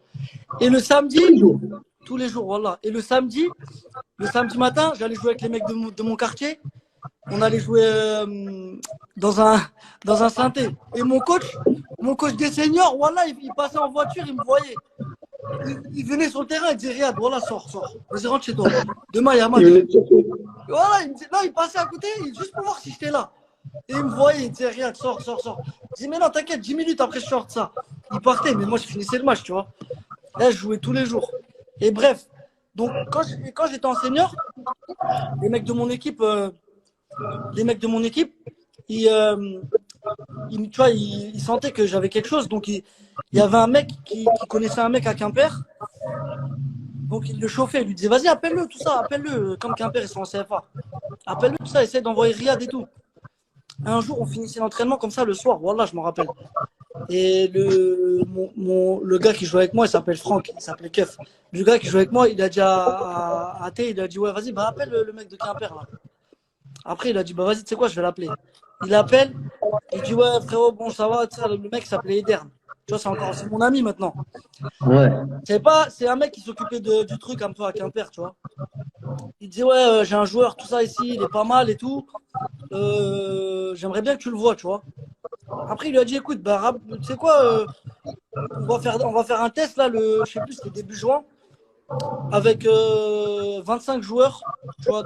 S2: Et le
S1: Tous
S2: samedi,
S1: les jours.
S2: tous les jours, voilà. Et le samedi matin, j'allais jouer avec les mecs de mon quartier. On allait jouer dans un, dans un synthé. Et mon coach des seniors, voilà, il passait en voiture, il me voyait. Il venait sur le terrain, il disait, Riyad, voilà, sors, sors. Vas-y, rentre chez toi. Demain, il y a
S1: Il
S2: match.
S1: venait te chercher.
S2: Voilà, il me disait, non, il passait à côté, juste pour voir si j'étais là. Et il me voyait, il disait, Riyad, sors, sors, sors. Je disais, mais non, t'inquiète, 10 minutes après, je sors de ça. Il partait, mais moi, je finissais le match, tu vois. Là, je jouais tous les jours. Et bref, donc, quand j'étais en senior, les mecs de mon équipe, les mecs de mon équipe, ils, tu vois, ils sentaient que j'avais quelque chose. Donc, il y avait un mec qui connaissait un mec à Quimper. Donc, il le chauffait. Il lui disait, vas-y, appelle-le, tout ça, appelle-le. Comme Quimper, ils sont en CFA. Appelle-le, tout ça, essaie d'envoyer Riyad et tout. Un jour, on finissait l'entraînement comme ça le soir. Voilà, je m'en rappelle. Et le gars qui jouait avec moi, il s'appelle Franck, il s'appelait Kev. Le gars qui jouait avec moi, il a dit à Thé, il a dit, ouais, vas-y, bah, appelle le mec de Quimper, là. Après, il a dit, bah, vas-y, tu sais quoi, je vais l'appeler. Il appelle, il dit, ouais, frérot, bon, ça va, le mec s'appelait Edern. Tu vois, c'est mon ami maintenant.
S1: Ouais.
S2: C'est un mec qui s'occupait du truc un peu à Quimper, tu vois. Il dit, ouais, j'ai un joueur, tout ça ici, il est pas mal et tout. J'aimerais bien que tu le vois, tu vois. Après, il lui a dit, écoute, bah, tu sais quoi, on va faire un test là, je sais plus, c'était début juin, avec 25 joueurs, tu vois,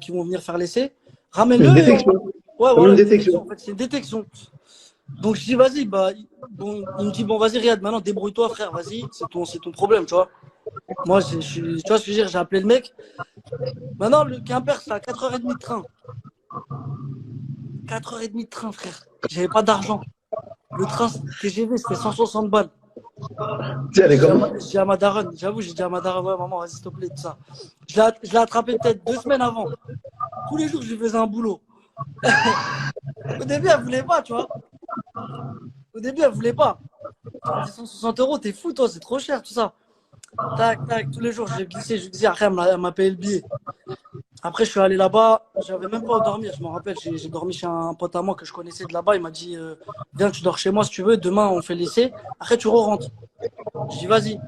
S2: qui vont venir faire l'essai.
S1: Une
S2: Ramène-le et
S1: détection.
S2: ouais,
S1: Comme
S2: voilà,
S1: une
S2: une détection.
S1: détection.
S2: En fait, c'est une détection. Donc je dis, vas-y, bah, bon, il me dit, bon, vas-y, Riyad, maintenant débrouille-toi, frère, vas-y, c'est ton problème, tu vois. Moi, tu vois ce que je veux dire, j'ai appelé le mec. Maintenant, le Quimper, c'est à 4h30 de train. 4h30 de train, frère. J'avais pas d'argent. Le train TGV, c'était 160 balles.
S1: Tu allais comment?
S2: J'ai dit à ma daronne, j'avoue, j'ai dit à ma daronne, ouais, maman, vas-y, s'il te plaît, tout ça. Je l'ai attrapé peut-être 2 semaines avant. Tous les jours, je lui faisais un boulot. Au début, elle voulait pas, tu vois. Au début, elle voulait pas. Elle me dit 160 euros, t'es fou, toi, c'est trop cher, tout ça. Tac, tac, tous les jours, je l'ai glissé, je lui disais, après, elle m'a payé le billet. Après, je suis allé là-bas, j'avais même pas à dormir, je me rappelle, j'ai dormi chez un pote à moi que je connaissais de là-bas, il m'a dit, viens, tu dors chez moi si tu veux, demain, on fait l'essai, après, tu re-rentres. Je dis, vas-y.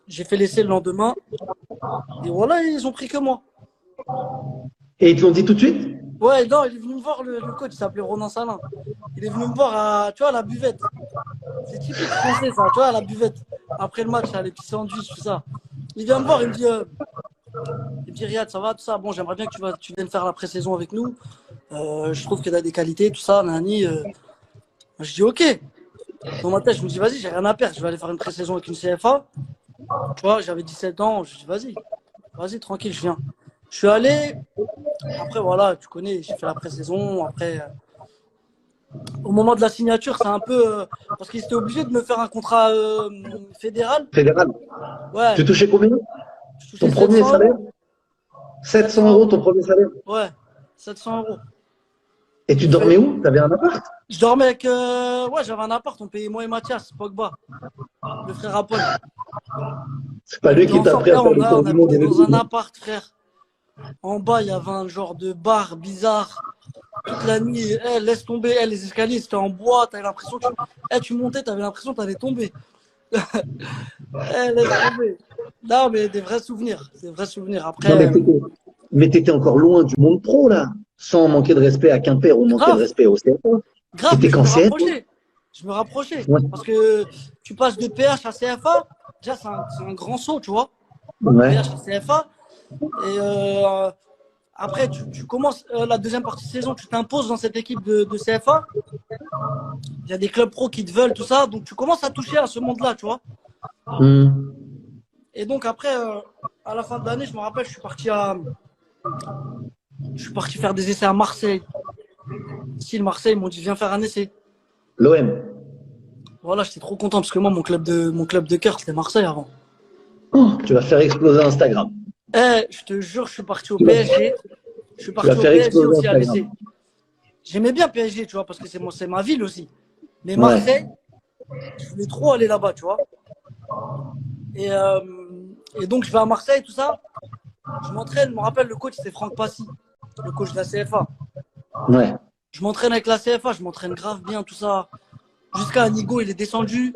S2: J'ai fait l'essai le lendemain, et voilà, ils ont pris que moi.
S1: Et ils te l'ont dit tout de suite?
S2: Ouais, non, il est venu me voir, le coach, il s'appelait Ronan Salin. Il est venu me voir à, tu vois, à la buvette. C'est typique français, ça, tu vois, à la buvette. Après le match, à les petits sandwichs, tout ça. Il vient me voir, il me dit Riyad, ça va, tout ça. Bon, j'aimerais bien que tu viennes faire la pré-saison avec nous. Je trouve que tu as des qualités, tout ça, nani. Je dis ok. Dans ma tête, je me dis vas-y, j'ai rien à perdre. Je vais aller faire une pré-saison avec une CFA. Tu vois, j'avais 17 ans. Je dis vas-y, tranquille, je viens. Je suis allé. Après, voilà, tu connais, j'ai fait la pré-saison. Après, au moment de la signature, c'est un peu. Parce qu'ils étaient obligés de me faire un contrat fédéral.
S1: Fédéral.
S2: Ouais,
S1: Tu touchais combien?
S2: je
S1: Ton
S2: touchais
S1: premier
S2: 700
S1: salaire?
S2: euros.
S1: 700
S2: 700
S1: euros
S2: euros.
S1: ton premier salaire?
S2: Ouais, 700 euros.
S1: Et tu
S2: Je fais.
S1: dormais où? T'avais un appart?
S2: Je dormais avec. Ouais, j'avais un appart, on payait moi et Mathias, Pogba, le frère à Paul.
S1: C'est pas
S2: On
S1: lui
S2: était
S1: qui t'a
S2: ensemble.
S1: appris
S2: Et
S1: à faire le
S2: on
S1: tour du monde
S2: habitait
S1: avec
S2: dans
S1: lui,
S2: un
S1: non?
S2: appart, frère. En bas, il y avait un genre de bar bizarre. Toute la nuit, laisse tomber. Les escaliers, c'était en bois. T'avais l'impression que tu montais, t'avais l'impression que t'allais tomber. Laisse tomber. Non, mais des vrais souvenirs. Des vrais souvenirs.
S1: Non,
S2: Après,
S1: mais t'étais encore loin du monde pro, là. Sans manquer de respect à Quimper ou manquer de
S2: grave,
S1: respect au CFA.
S2: grave, mais
S1: T'étais
S2: je
S1: qu'en
S2: me
S1: CFA.
S2: rapprochais. Je me rapprochais.
S1: Ouais.
S2: Parce que tu passes de PH à CFA. Déjà, c'est un grand saut, tu vois.
S1: Ouais.
S2: PH à CFA. Et après, tu commences la deuxième partie de saison, tu t'imposes dans cette équipe de CFA. Il y a des clubs pro qui te veulent, tout ça. Donc, tu commences à toucher à ce monde-là, tu vois.
S1: Hmm.
S2: Et donc, après, à la fin de l'année, je me rappelle, je suis parti faire des essais à Marseille. Ici, le Marseille, ils m'ont dit, viens faire un essai.
S1: L'OM.
S2: Voilà, j'étais trop content parce que moi, mon club de cœur, c'était Marseille avant.
S1: Oh, tu vas faire exploser Instagram.
S2: Je te jure, je suis parti au
S1: Tu vas,
S2: PSG. Je suis
S1: tu vas
S2: parti au
S1: faire
S2: PSG
S1: exploser
S2: aussi à
S1: Instagram.
S2: l'essai. J'aimais bien PSG, tu vois, parce que c'est ma ville aussi. Mais
S1: Ouais.
S2: Marseille, je voulais trop aller là-bas, tu vois. Et, euh, et donc, je vais à Marseille, tout ça. Je m'entraîne, je me rappelle, le coach, c'était Franck Passy, le coach de la CFA.
S1: Ouais.
S2: Je m'entraîne avec la CFA, je m'entraîne grave bien, tout ça. Jusqu'à Anigo, il est descendu.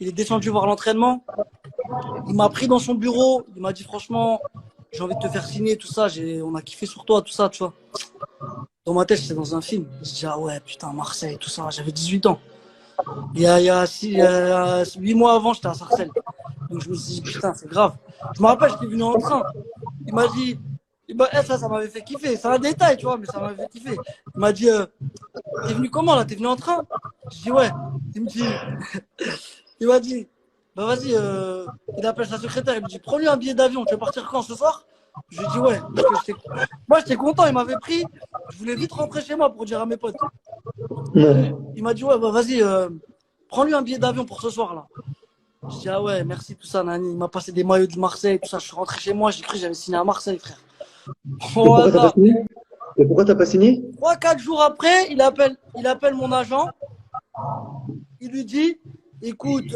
S2: Il est descendu voir l'entraînement. Il m'a pris dans son bureau. Il m'a dit, franchement, j'ai envie de te faire signer, tout ça. On a kiffé sur toi, tout ça, tu vois. Dans ma tête, j'étais dans un film. Je dis, ah ouais, putain, Marseille, tout ça. J'avais 18 ans. Il y a 8 mois avant, j'étais à Sarcelles. Donc je me suis dit, putain, c'est grave. Je me rappelle, j'étais venu en train. Il m'a dit, ça m'avait fait kiffer. C'est un détail, tu vois, mais ça m'avait fait kiffer. Il m'a dit, t'es venu comment là? T'es venu en train? Je dis, ouais. Il me dit, il m'a dit, bah vas-y, il appelle sa secrétaire. Il me dit, prends-lui un billet d'avion. Tu veux partir quand ce soir? Je lui ai dit, ouais. Parce que moi, j'étais content. Il m'avait pris. Je voulais vite rentrer chez moi pour dire à mes potes.
S1: Ouais.
S2: Il m'a dit, ouais, bah vas-y, prends-lui un billet d'avion pour ce soir là. Je dis, ah ouais, merci, tout ça, Nani. Il m'a passé des maillots de Marseille, tout ça. Je suis rentré chez moi, j'ai cru que j'avais signé à Marseille, frère.
S1: Et pourquoi t'as pas
S2: Voilà.
S1: signé? Et pourquoi t'as pas signé?
S2: 3-4 jours après, il appelle mon agent. Il lui dit, écoute,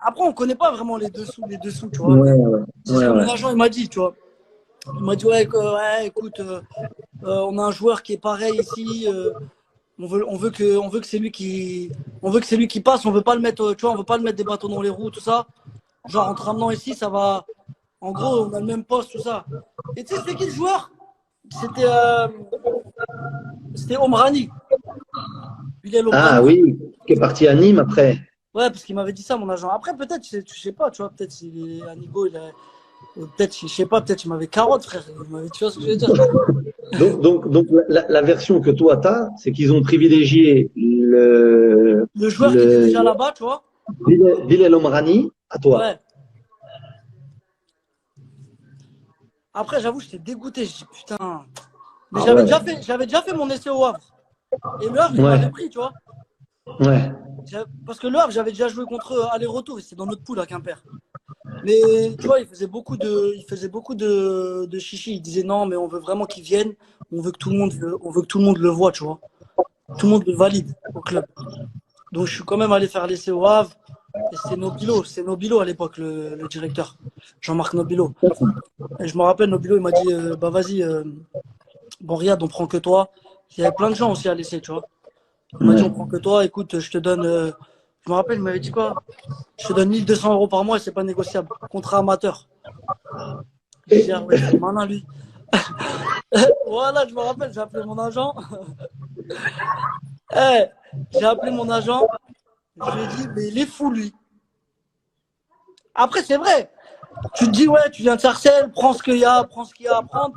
S2: après, on connaît pas vraiment les dessous, tu vois,
S1: Ouais,
S2: mais
S1: ouais,
S2: c'est ce
S1: ouais,
S2: que
S1: ouais.
S2: mon agent, il m'a dit, tu vois. Il m'a dit, ouais, écoute, on a un joueur qui est pareil ici. On veut que c'est lui qui passe. On veut pas le mettre, tu vois, on veut pas le mettre des bâtons dans les roues, tout ça. Genre, en te ramenant ici, ça va. En gros, on a le même poste, tout ça. Et tu sais, c'était qui le joueur? C'était c'était Omrani. Bilal
S1: Ah
S2: Omrani.
S1: oui, qui est parti à Nîmes après.
S2: Ouais, parce qu'il m'avait dit ça, mon agent. Après, peut-être, je sais pas, tu vois, peut-être si Anigo, peut-être, je sais pas, peut-être il m'avait carotte, frère. Tu vois ce que je veux dire?
S1: Donc la version que toi t'as, c'est qu'ils ont privilégié
S2: Le joueur qui était
S1: le
S2: déjà là-bas, tu vois?
S1: Bilal Omrani à toi.
S2: Ouais. Après, j'avoue, j'étais dégoûté. Je dis, putain. Mais
S1: Ah ouais.
S2: j'avais déjà fait mon essai au Havre. Et le Havre, il m'avait
S1: Ouais.
S2: pris, tu vois.
S1: Ouais.
S2: Parce que Le Havre, j'avais déjà joué contre eux aller-retour, et c'était dans notre poule à Quimper. Mais tu vois, il faisait beaucoup de chichi. Il disait non, mais on veut vraiment qu'ils viennent. On veut que tout le monde le voit, tu vois. Tout le monde le valide au club. Donc je suis quand même allé faire l'essai au Havre. Et c'est Nobilo à l'époque, le directeur. Jean-Marc Nobilo. Et je me rappelle, Nobilo, il m'a dit, bah vas-y, bon, Riyad, on prend que toi. Il y avait plein de gens aussi à l'essai, tu vois. Il m'a dit,
S1: Ouais.
S2: on prend que toi, écoute, je te donne, je me rappelle, il m'avait dit quoi? Je te donne 1 200 € par mois et c'est pas négociable. Contrat amateur. J'ai dit, ah ouais, c'est malin, lui. Voilà, je me rappelle, j'ai appelé mon agent. Eh, j'ai appelé mon agent. Je lui ai dit, mais il est fou, lui. Après, c'est vrai. Tu te dis, ouais, tu viens de Sarcelles, prends ce qu'il y a à prendre.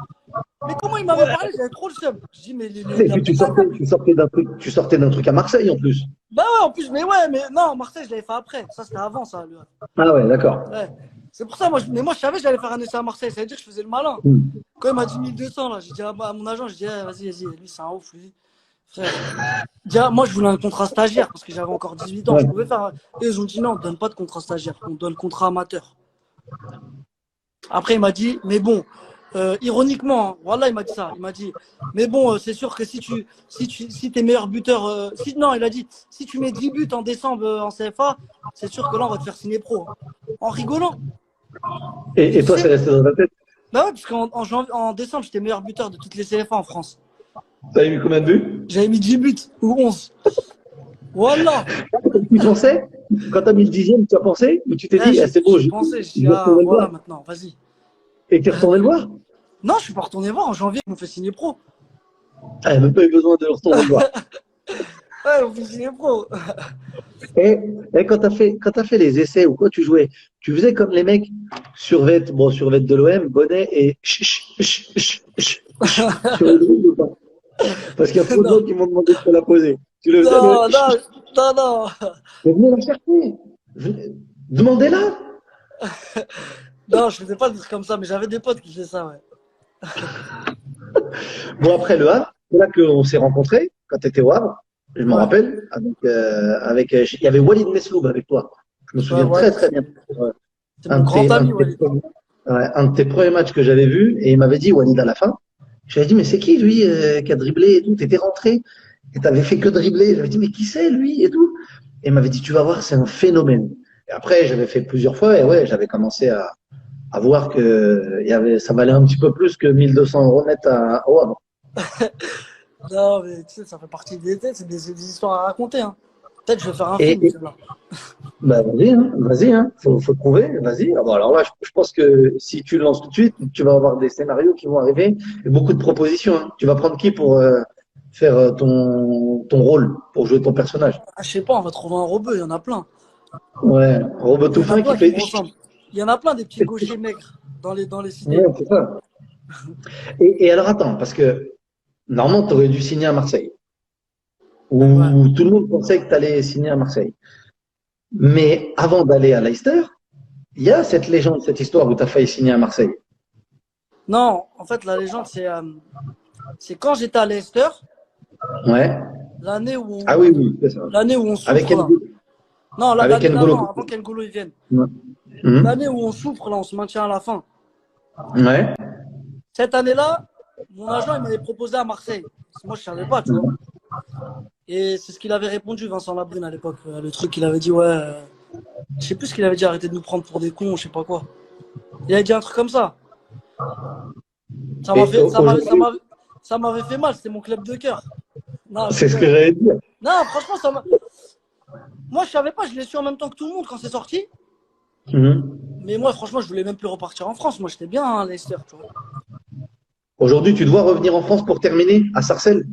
S2: Mais comment il m'avait parlé, j'avais trop le seum. Je dis, mais
S1: Et
S2: il a
S1: puis
S2: pété un câble.
S1: tu sortais d'un truc à Marseille en plus.
S2: Bah ouais, en plus, mais ouais, mais non, Marseille, je l'avais fait après. Ça, c'était avant, ça, lui.
S1: Ah ouais, d'accord.
S2: Ouais. C'est pour ça, mais moi, je savais que j'allais faire un essai à Marseille. Ça veut dire que je faisais le malin.
S1: Hmm.
S2: Quand il m'a dit 1200, là, j'ai dit à mon agent, je dis, eh, vas-y, lui, c'est un ouf, lui. Frère. Déjà, moi, je voulais un contrat stagiaire parce que j'avais encore 18 ans.
S1: Ouais.
S2: Je pouvais faire. Et ils ont dit non, on ne donne pas de contrat stagiaire, on donne contrat amateur. Après, il m'a dit, mais bon, ironiquement, hein, voilà, il m'a dit ça. Il m'a dit, mais bon, c'est sûr que si t'es meilleur buteur, non, il a dit, si tu mets 10 buts en décembre en CFA, c'est sûr que là, on va te faire signer pro. Hein. En rigolant. Et
S1: Et
S2: tu
S1: toi, c'est
S2: sais,
S1: resté dans ta tête.
S2: bah ouais, parce en décembre, j'étais meilleur buteur de toutes les CFA en France.
S1: T'as eu combien de buts?
S2: J'avais mis 10 buts ou 11. Voilà.
S1: Tu pensais? Quand t'as mis le 10e, tu as pensé? Ou tu t'es
S2: Là,
S1: dit, ah, c'est bon,
S2: j'ai pensé, je
S1: je
S2: dis,
S1: vais
S2: ah,
S1: retourner le
S2: voilà,
S1: voir.
S2: maintenant, vas-y.
S1: Et tu es retourné le voir?
S2: Non, je suis pas retourné voir. En janvier, ils m'ont fait signer pro.
S1: Ah, il n'a même pas eu besoin de retourner le voir.
S2: Ouais, ils m'ont fait signer pro.
S1: Et, et quand t'as fait les essais ou quoi tu jouais, tu faisais comme les mecs, survêt de l'OM, bonnet et sur le dribble ou pas? Parce qu'il y a trop de
S2: Non,
S1: gens qui m'ont demandé de te la poser. Tu le faisais le
S2: non, non, non, non.
S1: mais venez la chercher. Demandez-la.
S2: Non, je faisais pas des trucs comme ça, mais j'avais des potes qui faisaient ça, ouais.
S1: Bon, après le Havre, c'est là qu'on s'est rencontrés, quand tu étais au Havre, je m'en
S2: Ouais,
S1: rappelle, il y avait Walid Mesloub avec toi. Je me
S2: ouais,
S1: souviens très
S2: Walid,
S1: très bien.
S2: c'est mon grand ami, Walid.
S1: Un de tes premiers matchs que j'avais vu, et il m'avait dit, Walid, à la fin, je lui ai dit, mais c'est qui lui qui a dribblé et tout? T'étais rentré et t'avais fait que dribbler. J'avais dit, mais qui c'est lui et tout? Et il m'avait dit, tu vas voir, c'est un phénomène. Et après, j'avais fait plusieurs fois, et ouais, j'avais commencé à voir que ça valait un petit peu plus que 1 200 € net au Havre.
S2: Non, mais tu sais, ça fait partie des têtes, c'est des histoires à raconter, hein. Peut-être que je vais faire un
S1: Et,
S2: film,
S1: et
S2: celle-là.
S1: bah, vas-y, hein, faut trouver, vas-y. Ah, bon, alors là, je pense que si tu le lances tout de suite, tu vas avoir des scénarios qui vont arriver et beaucoup de propositions. Hein. Tu vas prendre qui pour faire ton rôle, pour jouer ton personnage?
S2: Ah, je sais pas, on va trouver un robot, il y en a plein.
S1: Ouais, Robot
S2: Il y
S1: tout
S2: en a
S1: fin qui
S2: plein qui
S1: fait.
S2: me ressemblent. Il y en a plein des petits gauchers maigres dans les
S1: Ouais,
S2: cités.
S1: c'est ça. Et alors attends, parce que normalement, tu aurais dû signer à Marseille.
S2: Ouais.
S1: Où tout le monde pensait que tu allais signer à Marseille. Mais avant d'aller à Leicester, il y a cette légende, cette histoire où tu as failli signer à Marseille.
S2: Non, en fait, la légende, c'est quand j'étais à Leicester,
S1: Ouais.
S2: l'année
S1: Ah oui, oui, c'est ça.
S2: l'année où on
S1: Avec
S2: souffre là. Non,
S1: avec
S2: l'année
S1: N'Golo
S2: d'avant,
S1: Kanté.
S2: avant qu'N'Golo il vienne.
S1: Ouais. Mhm.
S2: L'année où on souffre là, on se maintient à la fin.
S1: Ouais.
S2: Cette année-là, mon agent il m'avait proposé à Marseille. Moi je savais pas, tu vois. Et c'est ce qu'il avait répondu, Vincent Labrune à l'époque. Le truc qu'il avait dit, ouais, je sais plus ce qu'il avait dit, arrêtez de nous prendre pour des cons, je sais pas quoi. Il avait dit un truc comme ça. Ça m'a
S1: Et
S2: fait,
S1: aujourd'hui,
S2: ça m'avait fait mal. C'était mon club de cœur. Non, je
S1: c'est ce
S2: rigole.
S1: que j'allais dire.
S2: Non, franchement, moi je savais pas. Je l'ai su en même temps que tout le monde quand c'est sorti.
S1: Mhm.
S2: Mais moi, franchement, je voulais même plus repartir en France. Moi, j'étais bien à Leicester, tu vois.
S1: Aujourd'hui, tu dois revenir en France pour terminer à Sarcelles.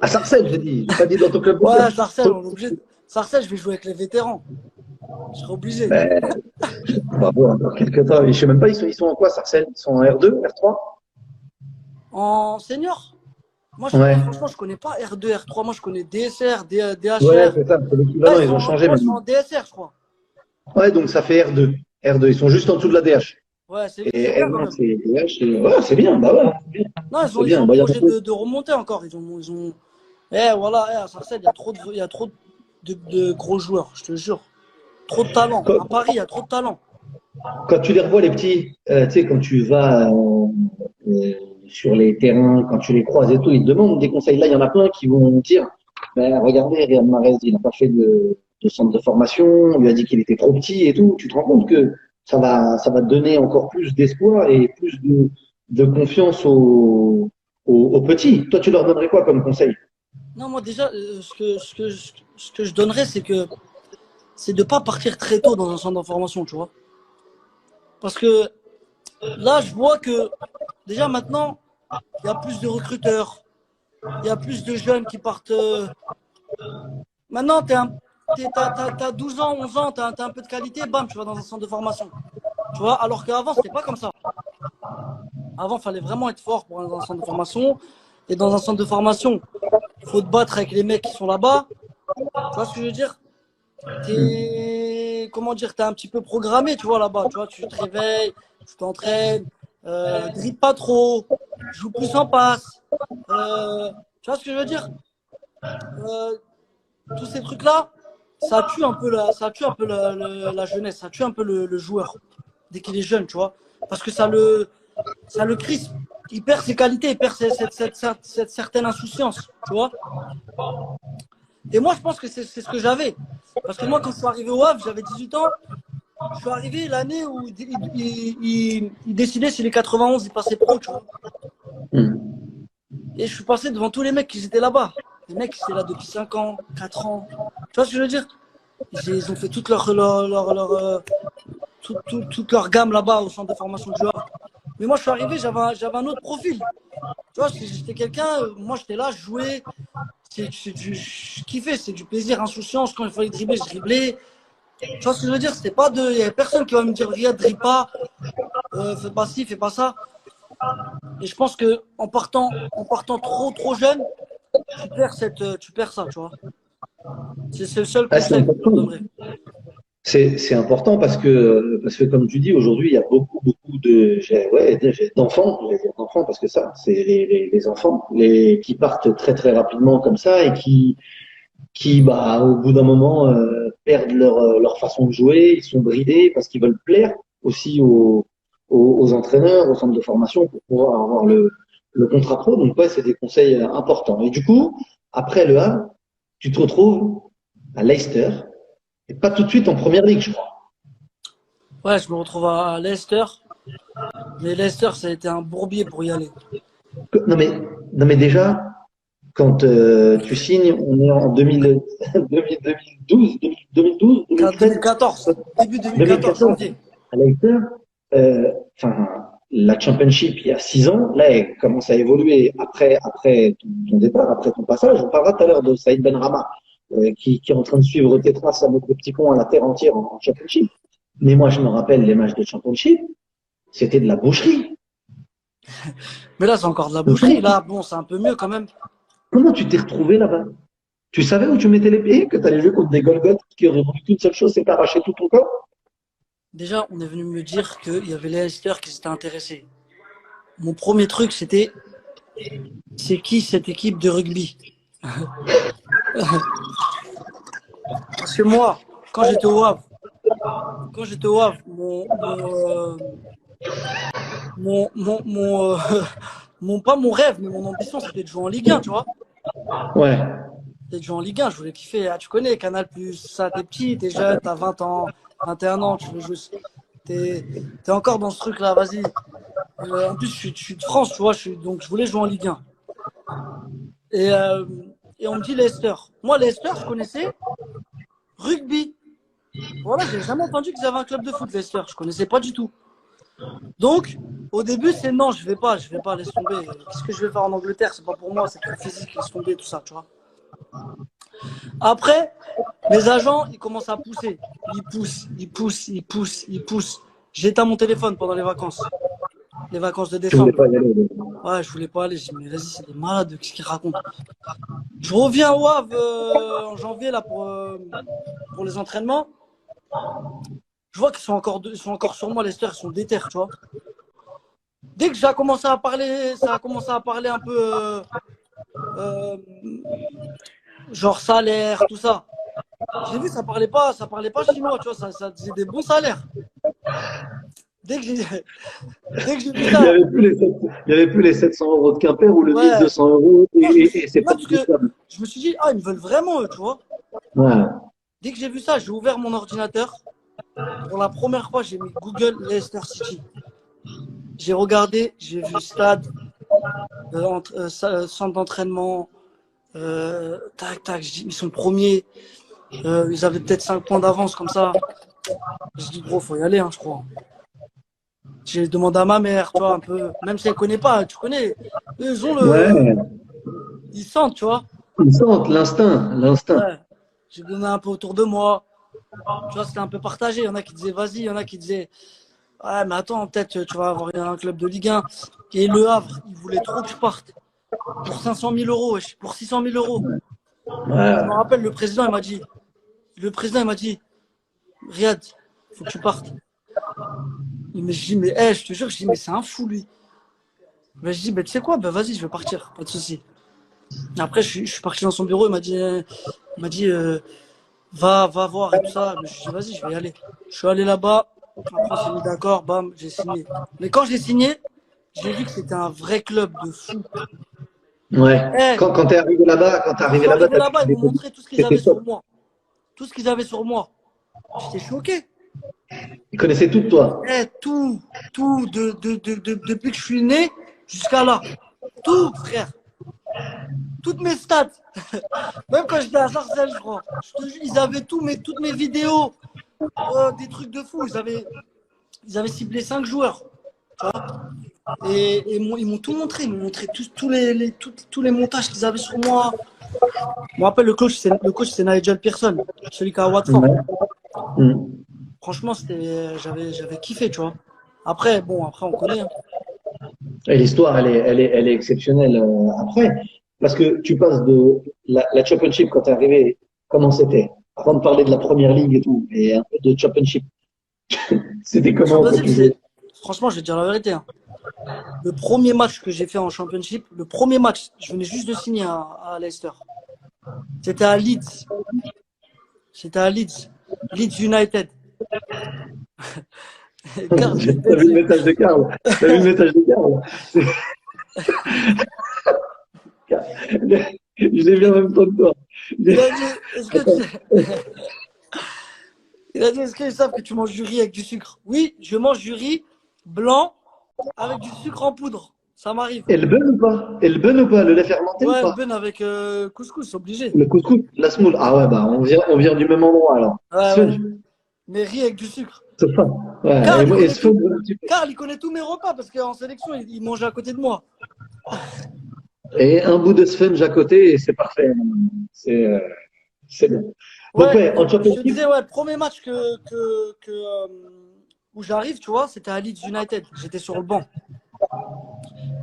S1: À Sarcelles, j'ai dit. J'ai pas dit dans ton club de
S2: Ouais,
S1: cœur.
S2: Sarcelles, on est obligé. Sarcelles, je vais jouer avec les vétérans. Je serai obligé.
S1: Ben, bravo, dans quelques temps. Je sais même pas, ils sont en quoi, Sarcelles? Ils sont en R2, R3?
S2: En senior, moi, je sais pas,
S1: Ouais.
S2: franchement, je connais pas R2, R3. Moi, je connais DSR,
S1: Ouais,
S2: DHR.
S1: c'est ça, c'est
S2: Là,
S1: l'équivalent, ils ont changé
S2: ils sont
S1: maintenant.
S2: en DSR, je crois.
S1: Ouais, donc ça fait R2. R2, ils sont juste en dessous de la DH.
S2: Ouais,
S1: Et
S2: c'est bien quand
S1: R1,
S2: même.
S1: c'est DH. Ouais, c'est bien, bah ouais.
S2: Non,
S1: C'est
S2: ils sont
S1: bien.
S2: en
S1: Bah,
S2: projet de remonter encore. Voilà, à Sarcelles, il y a trop de gros joueurs, je te jure. Trop de talent.
S1: Quand,
S2: À Paris, il y a trop de talent.
S1: quand tu les revois, les petits, tu sais, quand tu vas euh, sur les terrains, quand tu les croises et tout, ils te demandent des conseils. Là, il y en a plein qui vont dire, ben, regardez, Riyad Mahrez, il n'a pas fait de centre de formation, on lui a dit qu'il était trop petit et tout. Tu te rends compte que ça va donner encore plus d'espoir et plus de confiance aux petits. Toi, tu leur donnerais quoi comme conseil?
S2: Non, moi déjà, ce que je donnerais, c'est de ne pas partir très tôt dans un centre d'information, tu vois. Parce que là, je vois que déjà maintenant, il y a plus de recruteurs, il y a plus de jeunes qui partent. Maintenant, t'as 12 ans, 11 ans, t'as un peu de qualité, bam, tu vas dans un centre de formation. Tu vois, alors qu'avant, c'était pas comme ça. Avant, il fallait vraiment être fort pour aller dans un centre de formation. Et dans un centre de formation, il faut te battre avec les mecs qui sont là-bas. Tu vois ce que je veux dire? Comment dire, t'es un petit peu programmé, tu vois, là-bas. Tu vois, tu te réveilles, tu t'entraînes, dribble pas trop, joue plus en passe. Tu vois ce que je veux dire? Euh, Tous ces trucs-là, ça tue un peu la jeunesse, ça tue un peu le joueur dès qu'il est jeune, tu vois. Parce que ça le crispe. Il perd ses qualités, il perd cette certaine insouciance, tu vois. Et moi, je pense que c'est ce que j'avais. Parce que moi, quand je suis arrivé au Havre, j'avais 18 ans. Je suis arrivé l'année où il décidait si les 91, ils passaient pro, tu vois.
S1: Hmm.
S2: Et je suis passé devant tous les mecs qui étaient là-bas. Les mecs qui étaient là depuis 5 ans, 4 ans. Tu vois ce que je veux dire? Ils ont fait toute leur gamme là-bas au centre de formation du Havre. Mais moi, je suis arrivé, j'avais un autre profil. Tu vois, j'étais quelqu'un, moi, j'étais là, je jouais. Je kiffais, c'est du plaisir, insouciance. Quand il fallait dribbler, je driblais. Tu vois ce que je veux dire? C'était pas de. Il n'y avait personne qui va me dire, Riyad, dribble pas, fais pas ci, fais pas ça. Et je pense que en partant trop jeune, tu perds ça, tu vois. C'est le seul
S1: Ah, c'est
S2: conseil que je leur
S1: important.
S2: donnerais.
S1: C'est important parce que comme tu dis, aujourd'hui, il y a beaucoup d'enfants, je vais dire d'enfants parce que ça, c'est les enfants qui partent très rapidement comme ça et qui bah, au bout d'un moment, perdent leur façon de jouer, ils sont bridés parce qu'ils veulent plaire aussi aux entraîneurs, au centre de formation pour pouvoir avoir le contrat pro. Donc, ouais, c'est des conseils importants. Et du coup, après le Havre, tu te retrouves à Leicester et pas tout de suite en première ligue, je crois.
S2: Ouais, je me retrouve à Leicester. Mais Leicester, ça a été un bourbier pour y aller.
S1: Non mais, non mais déjà, quand tu signes, on est en 2000, 2012, 2012, 2013,
S2: 2014, début 2014,
S1: 2014.
S2: janvier.
S1: À Leicester, enfin, la Championship, il y a 6 ans, là, elle commence à évoluer après ton départ, après ton passage. On parlera tout à l'heure de Saïd Benrahma, qui est en train de suivre tes traces à mettre le petit pont à la terre entière en Championship. Mais moi, je me rappelle les matchs de Championship, c'était de la boucherie.
S2: Mais là, c'est encore de la boucherie. Là, bon, c'est un peu mieux quand même.
S1: Comment tu t'es retrouvé là-bas? Tu savais où tu mettais les pieds, que tu allais jouer contre des Golgoth qui auraient voulu qu'une seule chose, c'est t'arracher tout ton corps?
S2: Déjà, on est venu me dire qu'il y avait les Leicester qui s'étaient intéressés. Mon premier truc, c'était c'est qui cette équipe de rugby? Parce que moi, quand j'étais au Havre, pas mon rêve, mais mon ambition, c'était de jouer en Ligue 1, tu vois.
S1: Ouais.
S2: C'était de jouer en Ligue 1, je voulais kiffer. Ah, tu connais Canal+, ça, t'es petit, t'es jeune, t'as 20 ans, 21 ans, tu veux jouer. T'es encore dans ce truc-là, vas-y. En plus, je suis de France, tu vois, donc je voulais jouer en Ligue 1. Et, euh, et on me dit Leicester. Moi, Leicester, je connaissais rugby. Voilà, j'ai jamais entendu qu'ils avaient un club de foot, Leicester. Je connaissais pas du tout. Donc, au début, c'est non, je vais pas, laisse tomber. Qu'est-ce que je vais faire en Angleterre? C'est pas pour moi, c'est trop physique, laisse tomber, tout ça, tu vois. Après, mes agents, ils commencent à pousser. Ils poussent. J'éteins mon téléphone pendant les vacances de
S1: Tu voulais
S2: décembre.
S1: pas y aller.
S2: Ouais, je voulais pas aller. J'ai dit, mais vas-y, c'est des malades, qu'est-ce qu'ils racontent? Je reviens au Havre en janvier là pour les entraînements. Je vois ils sont encore sur moi, Leicester, ils sont déter, tu vois. Dès que ça a commencé à parler un peu euh, genre salaire, tout ça. J'ai vu, ça parlait pas chinois, tu vois, ça disait des bons salaires. Dès que j'ai, dès que j'ai vu
S1: Il y
S2: ça,
S1: avait plus les, il y avait plus les 700 euros de Quimper ou le
S2: ouais,
S1: 1200 euros
S2: non,
S1: et c'est pas
S2: non, parce que
S1: négociable.
S2: je me suis dit, ah, ils me veulent vraiment, eux, tu vois.
S1: Ouais.
S2: Dès que j'ai vu ça, j'ai ouvert mon ordinateur. Pour la première fois, j'ai mis Google Leicester City. J'ai regardé, j'ai vu stade, centre d'entraînement, tac, tac, je dis, ils sont premiers. Ils avaient peut-être 5 points d'avance comme ça. Je dis, gros, faut y aller, hein, je crois. J'ai demandé à ma mère, tu vois, un peu, même si elle connaît pas, tu connais. Eux, ils ont
S1: Ouais.
S2: ils sentent, tu vois.
S1: Ils sentent l'instinct, l'instinct.
S2: Ouais. J'ai donné un peu autour de moi. Tu vois, c'était un peu partagé. Il y en a qui disaient, vas-y, il y en a qui disaient, ouais, mais attends, peut-être tu vas avoir un club de Ligue 1. Et Le Havre, ils voulaient trop que je parte. Pour 500 000 euros, wesh, pour 600 000 euros. Je me
S1: Ouais.
S2: rappelle, le président, il m'a dit, Riyad, faut que tu partes. Mais je dis, mais, je te jure, je dis, mais c'est un fou, lui. Mais je dis, mais tu sais quoi, ben vas-y, je vais partir, pas de souci. Après, je suis parti dans son bureau, il m'a dit, va voir et tout ça. Mais je suis dit, vas-y, je vais y aller. Je suis allé là-bas. Après, on s'est mis d'accord, bam, j'ai signé. Mais quand j'ai signé, j'ai vu que c'était un vrai club de fou.
S1: Ouais.
S2: Eh,
S1: Quand t'es arrivé là-bas, quand t'es
S2: je
S1: arrivé
S2: suis
S1: là-bas,
S2: arrivé
S1: t'as vu
S2: là-bas, ils
S1: qu'il
S2: m'ont
S1: était,
S2: montré tout ce qu'ils
S1: c'était
S2: avaient sur
S1: top.
S2: moi. Tout ce qu'ils avaient sur moi. J'étais choqué.
S1: Ils connaissaient tout de toi.
S2: Tout, depuis que je suis né jusqu'à là. Tout, frère. Toutes mes stats. Même quand j'étais à Sarcelles, je crois. Je te jure, ils avaient toutes mes vidéos. Des trucs de fou. Ils avaient ciblé 5 joueurs. Tu vois. Et ils m'ont tout montré. Ils m'ont montré tous les montages qu'ils avaient sur moi. Je me rappelle, le coach, c'est Nigel Pearson, celui qui est à Watford.
S1: Ouais. Mm.
S2: Franchement, j'avais kiffé, tu vois. Après, bon, après, on connaît, hein.
S1: Et l'histoire, elle est exceptionnelle après. Parce que tu passes de la Championship quand t'es arrivé, comment c'était? Avant de parler de la première ligue et tout, et un peu de Championship. C'était comment quand
S2: Championship,
S1: tu jouais?
S2: franchement, je vais te dire la vérité, hein. Le premier match que j'ai fait en Championship, le premier match, je venais juste de signer à Leicester. C'était à Leeds. C'était à Leeds. Leeds United. Car je
S1: T'as vu le message de Karl? T'as vu le message de Karl? Je l'ai vu en même temps que toi.
S2: Il a dit, est-ce qu'ils savent que tu manges du riz avec du sucre? Oui, je mange du riz blanc avec du sucre en poudre. Ça m'arrive.
S1: Et le bun ou pas? Et le bun ou pas? Le lait fermenté ou
S2: Ouais, le
S1: pas?
S2: bun avec couscous, obligé.
S1: Le couscous, la semoule. Ah ouais, bah on vient du même endroit alors.
S2: Ouais, ouais.
S1: Sponge,
S2: Mais riz avec du sucre.
S1: c'est ça. Ouais,
S2: Karl, il
S1: et
S2: connaît tout.
S1: sponge, un petit peu.
S2: Karl, il connaît tous mes repas parce qu'en sélection, il mangeait à côté de moi.
S1: Et un bout de sponge à côté et c'est parfait. C'est c'est bon. Donc
S2: Ouais,
S1: ouais, en
S2: je te
S1: Championship,
S2: disais, ouais, premier match où j'arrive, tu vois, c'était à Leeds United. J'étais sur le banc.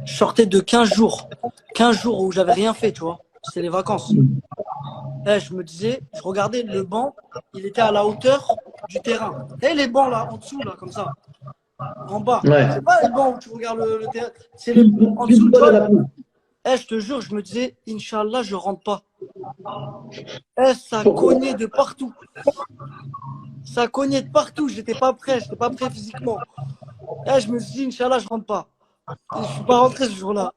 S2: Je sortais de 15 jours. 15 jours où j'avais rien fait, tu vois. C'était les vacances. Je me disais, je regardais le banc, il était à la hauteur du terrain. Et les bancs là, en dessous, là, comme ça, en bas.
S1: ouais.
S2: C'est pas les bancs où tu regardes le terrain. C'est les
S1: Pile,
S2: en
S1: pile
S2: dessous, tu
S1: poil à
S2: vois.
S1: la poule.
S2: Je te jure, je me disais, Inch'Allah, je rentre pas. Ça
S1: Pourquoi?
S2: cognait de partout. Ça cognait de partout. J'étais pas prêt physiquement. Je me suis dit, Inch'Allah, je rentre pas. Et je suis pas rentré ce jour-là.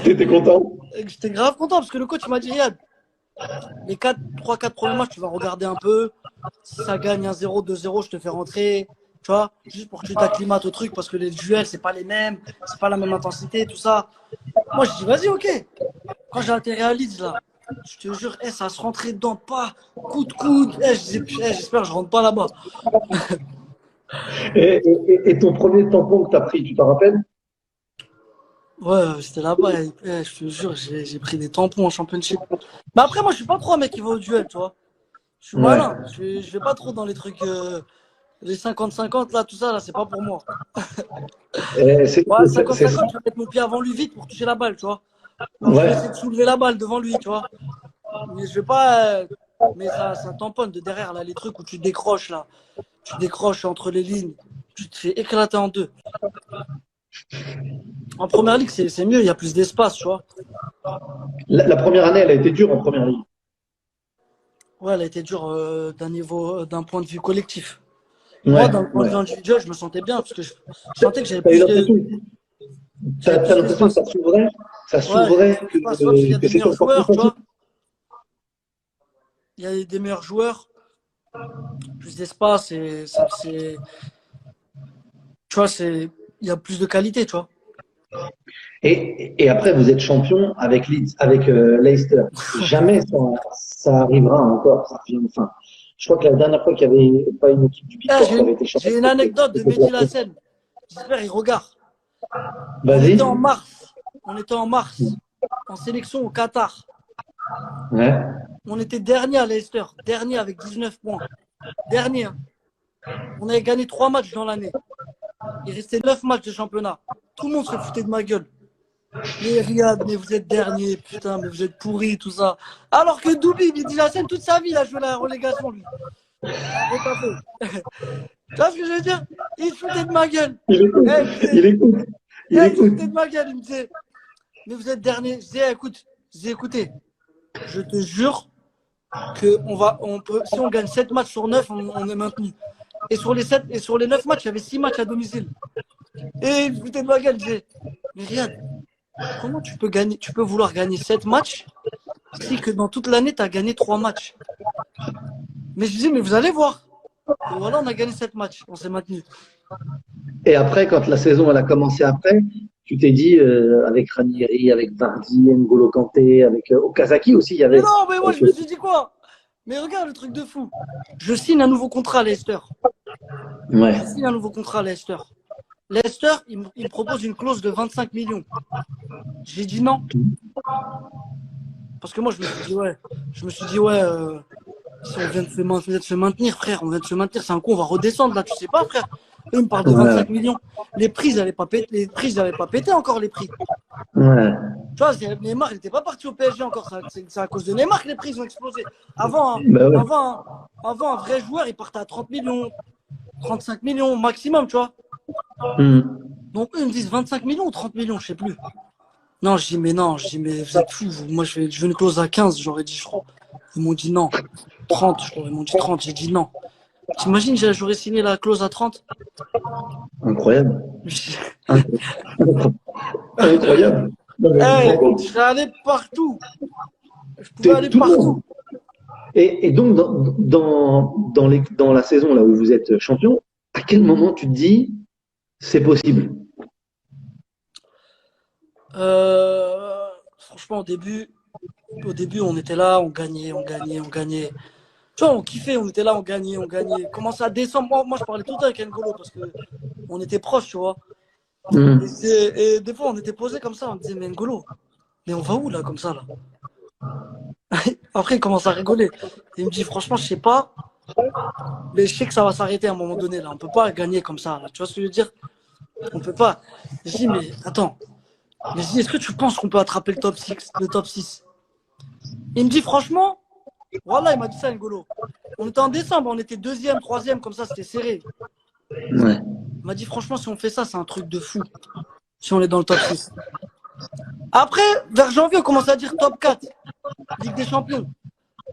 S1: T'étais content?
S2: Et j'étais grave content parce que le coach m'a dit, Riyad, les 3-4 premiers matchs, tu vas regarder un peu. Si ça gagne 1-0, 2-0, je te fais rentrer. Tu vois, juste pour que tu t'acclimates au truc parce que les duels, c'est pas les mêmes, c'est pas la même intensité, tout ça. Moi, je dis, vas-y, ok. Quand j'ai atterri à Leeds, là, je te jure, ça se rentrait dedans, pas coup de coude. Je disais, j'espère que je rentre pas là-bas.
S1: Et ton premier tampon que t'as pris, tu t'en rappelles?
S2: Ouais, c'était là-bas. Je te jure, j'ai pris des tampons en championship. Mais après, moi, je suis pas trop un mec qui va au duel, tu vois. Je suis
S1: Ouais.
S2: malin. Je vais pas trop dans les trucs, les 50-50, là, tout ça, là, c'est pas pour moi.
S1: Et
S2: Ouais,
S1: c'est ça.
S2: 50-50, je vais mettre mon pied avant lui vite pour toucher la balle, tu vois. Ou je vais essayer de
S1: Ouais.
S2: soulever la balle devant lui, tu vois. Mais je vais pas. Mais ça tamponne de derrière, là, les trucs où tu décroches, là. Tu décroches entre les lignes. Tu te fais éclater en deux. En première ligue, c'est mieux, il y a plus d'espace, tu vois.
S1: La première année, elle a été dure en première ligue.
S2: Ouais, elle a été dure d'un point de vue collectif. Moi,
S1: Ouais,
S2: d'un point de
S1: ouais.
S2: vue individuel, je me sentais bien parce que je sentais que
S1: T'as eu l'impression,
S2: j'avais
S1: t'as
S2: plus
S1: l'impression que
S2: d'espace.
S1: ça
S2: Ouais, j'avais
S1: s'ouvrait,
S2: plus d'espace, tu vois, parce qu'il y a
S1: que
S2: des
S1: c'était
S2: meilleurs
S1: encore plus
S2: joueurs, tu
S1: facile.
S2: vois. Il y a des meilleurs joueurs, plus d'espace et ça, tu vois, il y a plus de qualité, tu vois.
S1: Et après, vous êtes champion avec Leeds, avec Leicester. Jamais ça arrivera encore. Enfin, je crois que la dernière fois qu'il y avait pas une équipe du Big
S2: Eh,
S1: Four qui avait été champion,
S2: j'ai une anecdote de
S1: c'était
S2: Mehdi
S1: Glasgow.
S2: Lassène. J'espère il regarde. On
S1: Vas-y.
S2: était en mars. On était en mars. En sélection au Qatar.
S1: Ouais.
S2: On était dernier à Leicester. Dernier avec 19 points. Dernier. Hein. On avait gagné 3 matchs dans l'année. Il restait 9 matchs de championnat. Tout le monde se foutait de ma gueule. Mais Riyad, mais vous êtes dernier, putain, mais vous êtes pourri, tout ça. Alors que Doubi, Mehdi Lassène, toute sa vie, il a joué la relégation, lui. Et pas fait. Tu vois ce que je veux dire? Il se foutait de ma gueule.
S1: Il écoute.
S2: Eh, il me disait,
S1: Il écoute. Il
S2: il se
S1: écoute.
S2: foutait de ma gueule. Il me disait, mais vous êtes dernier. Je disais, écoute, je disais, écoutez, je te jure que on peut, si on gagne 7 matchs sur 9, on est maintenu. Et sur les 7, et sur les 9 matchs, il y avait 6 matchs à domicile. Et il se foutait de ma gueule. Il disait, mais Riyad, comment tu peux vouloir gagner 7 matchs si que dans toute l'année, tu as gagné 3 matchs? Mais je disais, mais vous allez voir. Et voilà, on a gagné 7 matchs. On s'est maintenu.
S1: Et après, quand la saison elle a commencé après, tu t'es dit avec Ranieri, avec Vardy, N'Golo Kanté, avec Okazaki aussi, il y
S2: Mais
S1: avait.
S2: non, mais moi, je me suis dit quoi? Mais regarde le truc de fou. Je signe un nouveau contrat à Leicester. Je
S1: Ouais.
S2: signe un nouveau contrat à Leicester. Leicester, il me propose une clause de 25 millions. J'ai dit non. Parce que moi, je me suis dit, ouais, si on vient de se maintenir, frère, on vient de se maintenir, c'est un coup, on va redescendre là, tu sais pas, frère. Eux, ils me parlent de
S1: Ouais.
S2: 25 millions. Les prix, ils n'avaient pas pété, encore les prix.
S1: Ouais.
S2: Tu vois, Neymar, il n'était pas parti au PSG encore. C'est à cause de Neymar que les prix ont explosé. Avant, hein,
S1: Bah ouais.
S2: avant, un vrai joueur, il partait à 30 millions, 35 millions maximum, tu vois.
S1: Hmm.
S2: Donc, eux, ils me disent 25 millions ou 30 millions, je sais plus. Non, je dis, mais non, je dis, mais vous êtes fous. Moi, je veux une clause à 15, j'aurais dit, je crois. Ils m'ont dit non. 30, je crois. Ils m'ont dit 30, j'ai dit non. T'imagines, j'aurais signé la clause à 30?
S1: Incroyable.
S2: Je-
S1: Incroyable. Non, mais
S2: Eh,
S1: bravo.
S2: je serais allé partout. Je pouvais
S1: C'est
S2: aller
S1: tout le monde.
S2: partout.
S1: Et donc, dans la saison là où vous êtes champion, à quel moment tu te dis c'est possible?
S2: Franchement, au début, on était là, on gagnait, on gagnait, on gagnait. Tu vois, on kiffait, on était là, on gagnait, on gagnait. Commence à descendre. Moi, je parlais tout le temps avec N'Golo parce que on était proches, tu vois.
S1: Hmm.
S2: Et des fois, on était posés comme ça, on disait, mais N'Golo, mais on va où là, comme ça, là? Après, il commence à rigoler. Il me dit, franchement, je sais pas, mais je sais que ça va s'arrêter à un moment donné, là. On peut pas gagner comme ça, là. Tu vois ce que je veux dire? On peut pas. Je dis, mais attends. Mais je dis, est-ce que tu penses qu'on peut attraper le top 6? Il me dit, franchement, voilà, il m'a dit ça, N'Golo. On était en décembre, on était deuxième, troisième, comme ça, c'était serré.
S1: Ouais.
S2: Il m'a dit, franchement, si on fait ça, c'est un truc de fou. Si on est dans le top 6. Après, vers janvier, on commence à dire top 4, Ligue des Champions.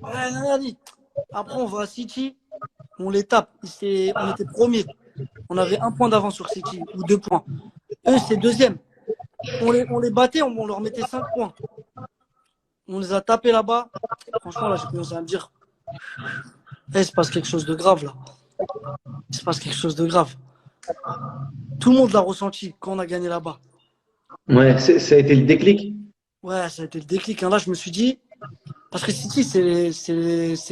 S2: Ouais, après, on va à City, on les tape. On était premier. On avait 1 point d'avance sur City, ou 2 points. Eux, c'est deuxième. On les battait, on leur mettait 5 points. On les a tapés là-bas. Franchement, là, j'ai commencé à me dire, il se passe quelque chose de grave, là. Il se passe quelque chose de grave. Tout le monde l'a ressenti quand on a gagné là-bas.
S1: Ouais, ça a été le déclic.
S2: Ouais, ça a été le déclic. Hein. Là, je me suis dit, parce que City, c'est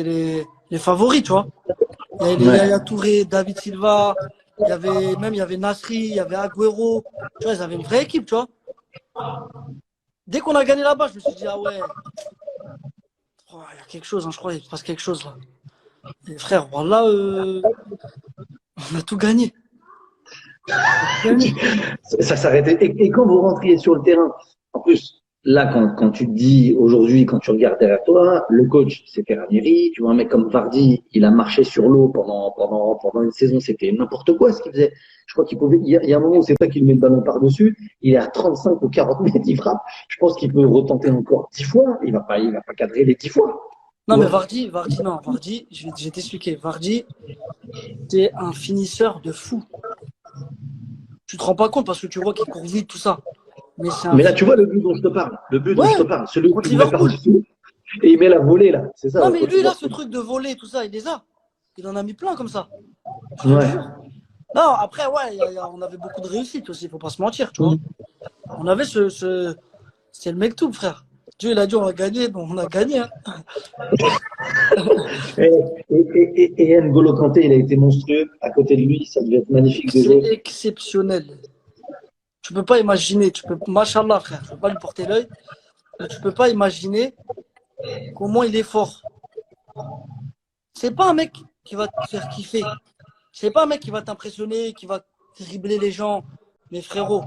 S2: les favoris, tu vois. Il y avait
S1: Ouais.
S2: Yaya Touré, David Silva, il y avait Nasri, il y avait Agüero. Tu vois, ils avaient une vraie équipe, tu vois. Dès qu'on a gagné là-bas, je me suis dit, ah ouais, oh, il y a quelque chose, hein, je crois, il se passe quelque chose là. Et frère, voilà, on a tout gagné. On a tout gagné.
S1: Ça s'arrêtait. Et quand vous rentriez sur le terrain, en plus, là, quand tu te dis aujourd'hui, quand tu regardes derrière toi, le coach, c'était Ranieri. Tu vois, un mec comme Vardy, il a marché sur l'eau pendant une saison. C'était n'importe quoi ce qu'il faisait. Je crois qu'il pouvait, il y a un moment où c'est toi qui lui met le ballon par-dessus. Il est à 35 ou 40 mètres, il frappe. Je pense qu'il peut retenter encore 10 fois. Il va pas cadrer les 10 fois. Tu
S2: Non, mais
S1: vois.
S2: Vardy, non. Vardy, je vais t'expliquer. Vardy, c'est un finisseur de fou. Tu te rends pas compte parce que tu vois qu'il court vite, tout ça. Mais c'est un
S1: Mais là, tu vois
S2: finisseur.
S1: le but dont je te parle. Le but dont je te
S2: Ouais,
S1: parle. Celui
S2: contre
S1: qui met
S2: Liverpool.
S1: par-dessus. Et il met la volée, là. C'est ça,
S2: Non,
S1: ouais,
S2: mais
S1: contre
S2: lui, là, ce
S1: Liverpool.
S2: truc de voler, tout ça, il les a. Il en a mis plein comme ça. Je te le
S1: Ouais.
S2: jure. Non, après, ouais, on avait beaucoup de réussite aussi, faut pas se mentir, tu vois. On avait c'est le mec tout, frère. Dieu, il a dit, on va gagner, donc on a gagné. Hein.
S1: Et, et N'Golo Kanté, il a été monstrueux. À côté de lui, ça devait être magnifique de
S2: C'est
S1: jouer.
S2: exceptionnel. Tu peux pas imaginer, machallah, frère, je peux pas lui porter l'œil, mais tu peux pas imaginer comment il est fort. C'est pas un mec qui va te faire kiffer. C'est pas un mec qui va t'impressionner, qui va dribbler les gens. Mais frérot,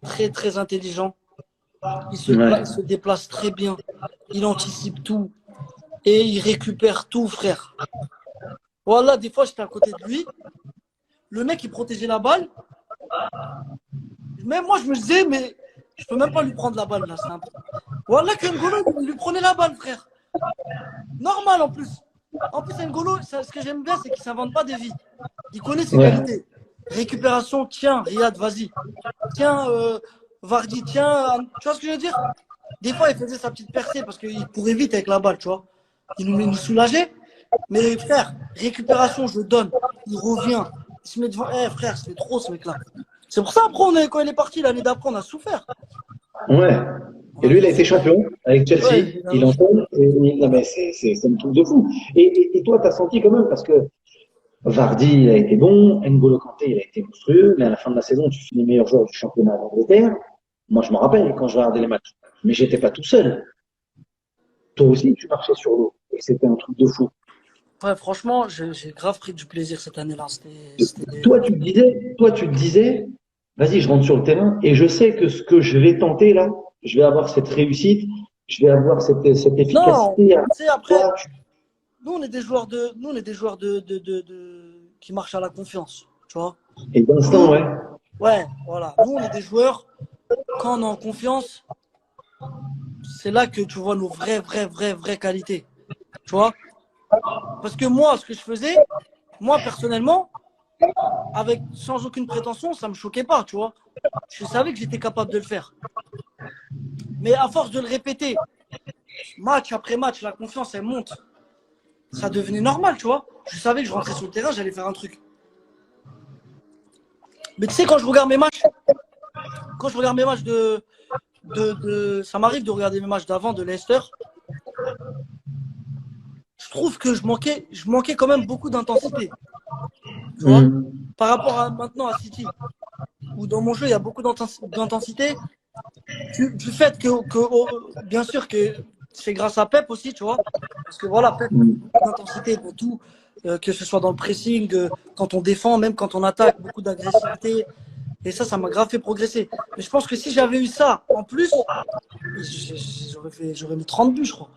S2: très très intelligent. Il
S1: Ouais.
S2: se déplace très bien. Il anticipe tout. Et il récupère tout, frère. Voilà, des fois, j'étais à côté de lui. Le mec, il protégeait la balle. Même moi, je me disais, mais je peux même pas lui prendre la balle, là. C'est un... Voilà que N'Golo, il lui prenait la balle, frère. Normal, en plus. En plus, N'Golo, ce que j'aime bien, c'est qu'il s'invente pas de vie. Il connaît ses
S1: Ouais.
S2: qualités. Récupération, tiens, Riyad, vas-y. Tiens, Vardy, tiens. Tu vois ce que je veux dire? Des fois, il faisait sa petite percée parce qu'il courait vite avec la balle, tu vois. Il nous soulageait. Mais frère, récupération, je donne. Il revient. Il se met devant. Eh frère, c'est trop ce mec-là. C'est pour ça, après, quand il est parti l'année d'après, on a souffert.
S1: Ouais.
S2: On
S1: Et lui,
S2: avait
S1: il a été champion avec
S2: ouais,
S1: Chelsea. Il enchaîne. Non, mais c'est un truc de fou. Et toi, tu as senti quand même, parce que Vardy, il a été bon. N'Golo Kanté, il a été monstrueux. Mais à la fin de la saison, tu finis meilleur joueur du championnat d'Angleterre. Moi, je me rappelle quand je regardais les matchs. Mais j'étais pas tout seul. Toi aussi, tu marchais sur l'eau. Et c'était un truc de fou.
S2: ouais, franchement, j'ai grave pris du plaisir cette année-là. C'était...
S1: Toi, tu te disais, vas-y, je rentre sur le terrain et je sais que ce que je vais tenter là, je vais avoir cette réussite, je vais avoir cette
S2: Non,
S1: efficacité.
S2: tu sais, après,
S1: Toi,
S2: nous, on est des joueurs nous, on est des joueurs qui marchent à la confiance, tu vois.
S1: et d'instant,
S2: Nous,
S1: ouais.
S2: ouais, voilà. Nous, on est des joueurs, quand on est en confiance, c'est là que tu vois nos vraies qualités, tu vois. Parce que moi, ce que je faisais, moi, personnellement, sans aucune prétention, ça me choquait pas, tu vois. Je savais que j'étais capable de le faire. Mais à force de le répéter, match après match, la confiance, elle monte. Ça devenait normal, tu vois. Je savais que je rentrais sur le terrain, j'allais faire un truc. Mais tu sais, quand je regarde mes matchs ça m'arrive de regarder mes matchs d'avant de Leicester, je trouve que je manquais quand même beaucoup d'intensité, tu vois,
S1: Hmm.
S2: par rapport à maintenant à City, où dans mon jeu, il y a beaucoup d'intensité, du fait bien sûr que c'est grâce à Pep aussi, tu vois, parce que voilà, Pep, il met
S1: Hmm.
S2: beaucoup d'intensité dans tout, que ce soit dans le pressing, quand on défend, même quand on attaque, beaucoup d'agressivité, et ça m'a grave fait progresser. Mais je pense que si j'avais eu ça en plus, j'aurais mis 30 buts, je crois.